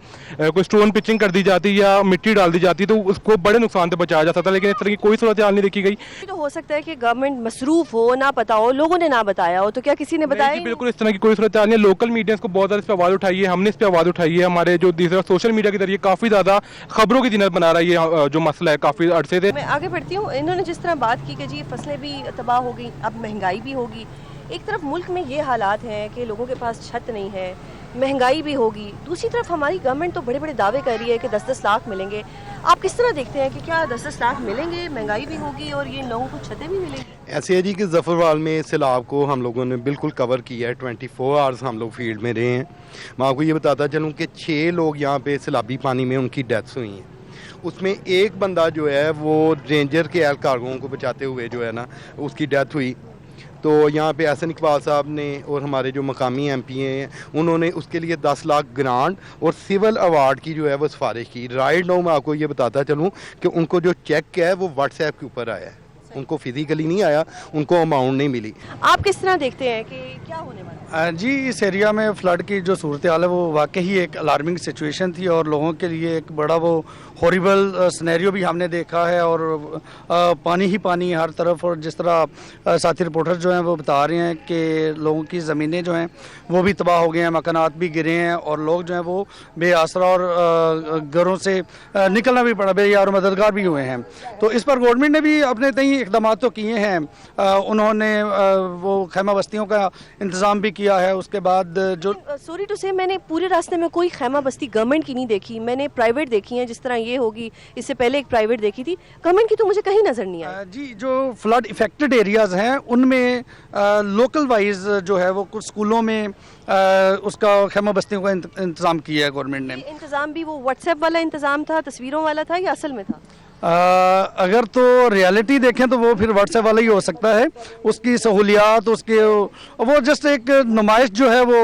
M: कोई स्टोन पिचिंग कर दी जाती या मिट्टी डाल दी जाती तो उसको बड़े नुकसान से बचाया जा सकता, लेकिन इस तरह की कोई सूरत हाल नहीं देखी गई।
A: तो हो सकता है कि गवर्नमेंट मसरूफ हो, ना पता हो, लोगों ने ना बताया हो, तो क्या किसी ने बताया?
M: बिल्कुल इस तरह की कोई सूरत हाल नहीं है। लोकल मीडिया को बहुत ज़्यादा इस पर आवाज़ उठाई है, हमने इस पर आवाज़ उठाई है। हमारे जो दूसरा सोशल मीडिया के जरिए काफ़ी ज़्यादा खबरों की जिन्नत बना रहा है ये जो मसला है काफ़ी अरसे से।
A: मैं आगे बढ़ती हूँ। इन्होंने जिस तरह बात की कि जी फसलें भी तबाह हो गई, अब महंगाई भी होगी। एक तरफ मुल्क में ये हालात हैं कि लोगों के पास छत नहीं है, महंगाई भी होगी, दूसरी तरफ हमारी गवर्नमेंट तो बड़े बड़े दावे कर रही है कि 10-10 लाख मिलेंगे। आप किस तरह देखते हैं कि क्या 10-10 लाख मिलेंगे, महंगाई भी होगी और ये लोगों को छतें भी मिलेंगी?
N: ऐसे है जी कि ज़फ़रवाल में सैलाब को हम लोगों ने बिल्कुल कवर किया है। 24 आवर्स हम लोग फील्ड में रहे हैं। मैं आपको ये बताता चलूँ कि 6 लोग यहाँ पे सैलाबी पानी में उनकी डेथ्स हुई हैं। उसमें एक बंदा जो है वो रेंजर के एहलकारों को बचाते हुए जो है ना उसकी डेथ हुई। तो यहाँ पे एहसन इकबाल साहब ने और हमारे जो मकामी MP हैं उन्होंने उसके लिए 10 लाख ग्रांट और सिविल अवार्ड की जो है वो सिफारिश की। राइट नाउ मैं आपको ये बताता चलूँ कि उनको जो चेक है वो व्हाट्सएप के ऊपर आया है। उनको फिजिकली नहीं आया, उनको अमाउंट नहीं मिली।
A: आप किस तरह देखते हैं कि क्या होने वाला है?
O: जी, इस एरिया में फ्लड की जो सूरत हाल है वो वाकई ही एक अलार्मिंग सिचुएशन थी और लोगों के लिए एक बड़ा वो हॉरिबल सिनेरियो भी हमने देखा है और पानी ही पानी हर तरफ। और जिस तरह साथी रिपोर्टर जो हैं वो बता रहे हैं कि लोगों की ज़मीनें जो हैं वो भी तबाह हो गए हैं, मकानात भी गिरे हैं और लोग जो हैं वो बेआसरा और घरों से निकलना भी पड़ा, बेयार मददगार भी हुए हैं। तो इस पर गवर्नमेंट ने भी अपने तय इकदाम तो किए हैं। उन्होंने वो खैमा बस्तियों का इंतज़ाम भी किया है। उसके बाद जो
A: सॉरी टू से, मैंने पूरे रास्ते में कोई खैमा बस्ती गवर्नमेंट की नहीं देखी, मैंने प्राइवेट देखी है। जिस तरह ये होगी, इससे पहले एक प्राइवेट देखी थी, गवर्नमेंट की तो मुझे कहीं नज़र नहीं आई।
O: जी, जो फ्लड इफेक्टेड एरियाज़ हैं उनमें लोकल वाइज जो है वो कुछ स्कूलों में उसका खैमा बस्तियों का इंतज़ाम किया है गवर्नमेंट ने।
A: इंतज़ाम भी वो व्हाट्सएप वाला इंतज़ाम था, तस्वीरों वाला था या असल में था?
O: अगर तो रियलिटी देखें तो वो फिर व्हाट्सएप वाला ही हो सकता है। उसकी सहूलियात, उसके वो जस्ट एक नुमाइश जो है वो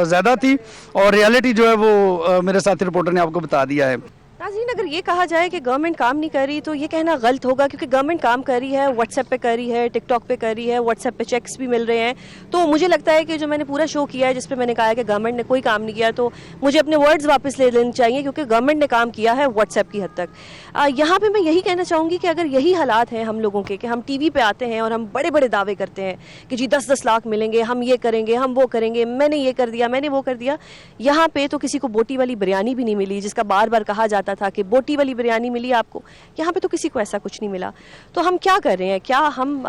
O: ज़्यादा थी और रियलिटी जो है वो मेरे साथी रिपोर्टर ने आपको बता दिया है।
A: नाज़रीन, अगर ये कहा जाए कि गवर्नमेंट काम नहीं कर रही तो ये कहना गलत होगा, क्योंकि गवर्नमेंट काम कर रही है, व्हाट्सएप पे कर रही है, टिकटॉक पे कर रही है, व्हाट्सएप पे चेक्स भी मिल रहे हैं। तो मुझे लगता है कि जो मैंने पूरा शो किया है जिस पे मैंने कहा है कि गवर्नमेंट ने कोई काम नहीं किया, तो मुझे अपने वर्ड्स वापस ले लेने चाहिए, क्योंकि गवर्नमेंट ने काम किया है व्हाट्सएप की हद तक। यहाँ पर मैं यही कहना चाहूँगी कि अगर यही हालात हैं हम लोगों के, कि हम टी वी पे आते हैं और हम बड़े बड़े दावे करते हैं कि जी 10-10 लाख मिलेंगे, हम ये करेंगे, हम वो करेंगे, मैंने ये कर दिया, मैंने वो कर दिया। यहाँ पे तो किसी को बोटी वाली बिरयानी भी नहीं मिली, जिसका बार बार कहा जाता था कि बोटी वाली बिरयानी मिली आपको। यहाँ पे तो किसी को ऐसा कुछ नहीं मिला। तो हम क्या कर रहे हैं? क्या हम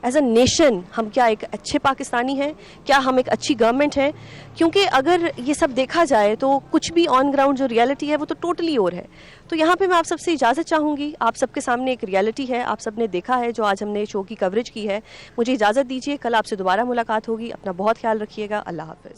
A: एज अ नेशन हम क्या एक अच्छे पाकिस्तानी हैं? क्या हम एक अच्छी गवर्नमेंट है? क्योंकि अगर ये सब देखा जाए तो कुछ भी ऑन ग्राउंड जो रियलिटी है वो तो टोटली और है। तो यहाँ पे मैं आप सबसे इजाज़त चाहूँगी। आप सबके सामने एक रियलिटी है, आप सब ने देखा है जो आज हमने शो की कवरेज की है। मुझे इजाज़त दीजिए, कल आपसे दोबारा मुलाकात होगी। अपना बहुत ख्याल रखिएगा। अल्लाह हाफ़िज़।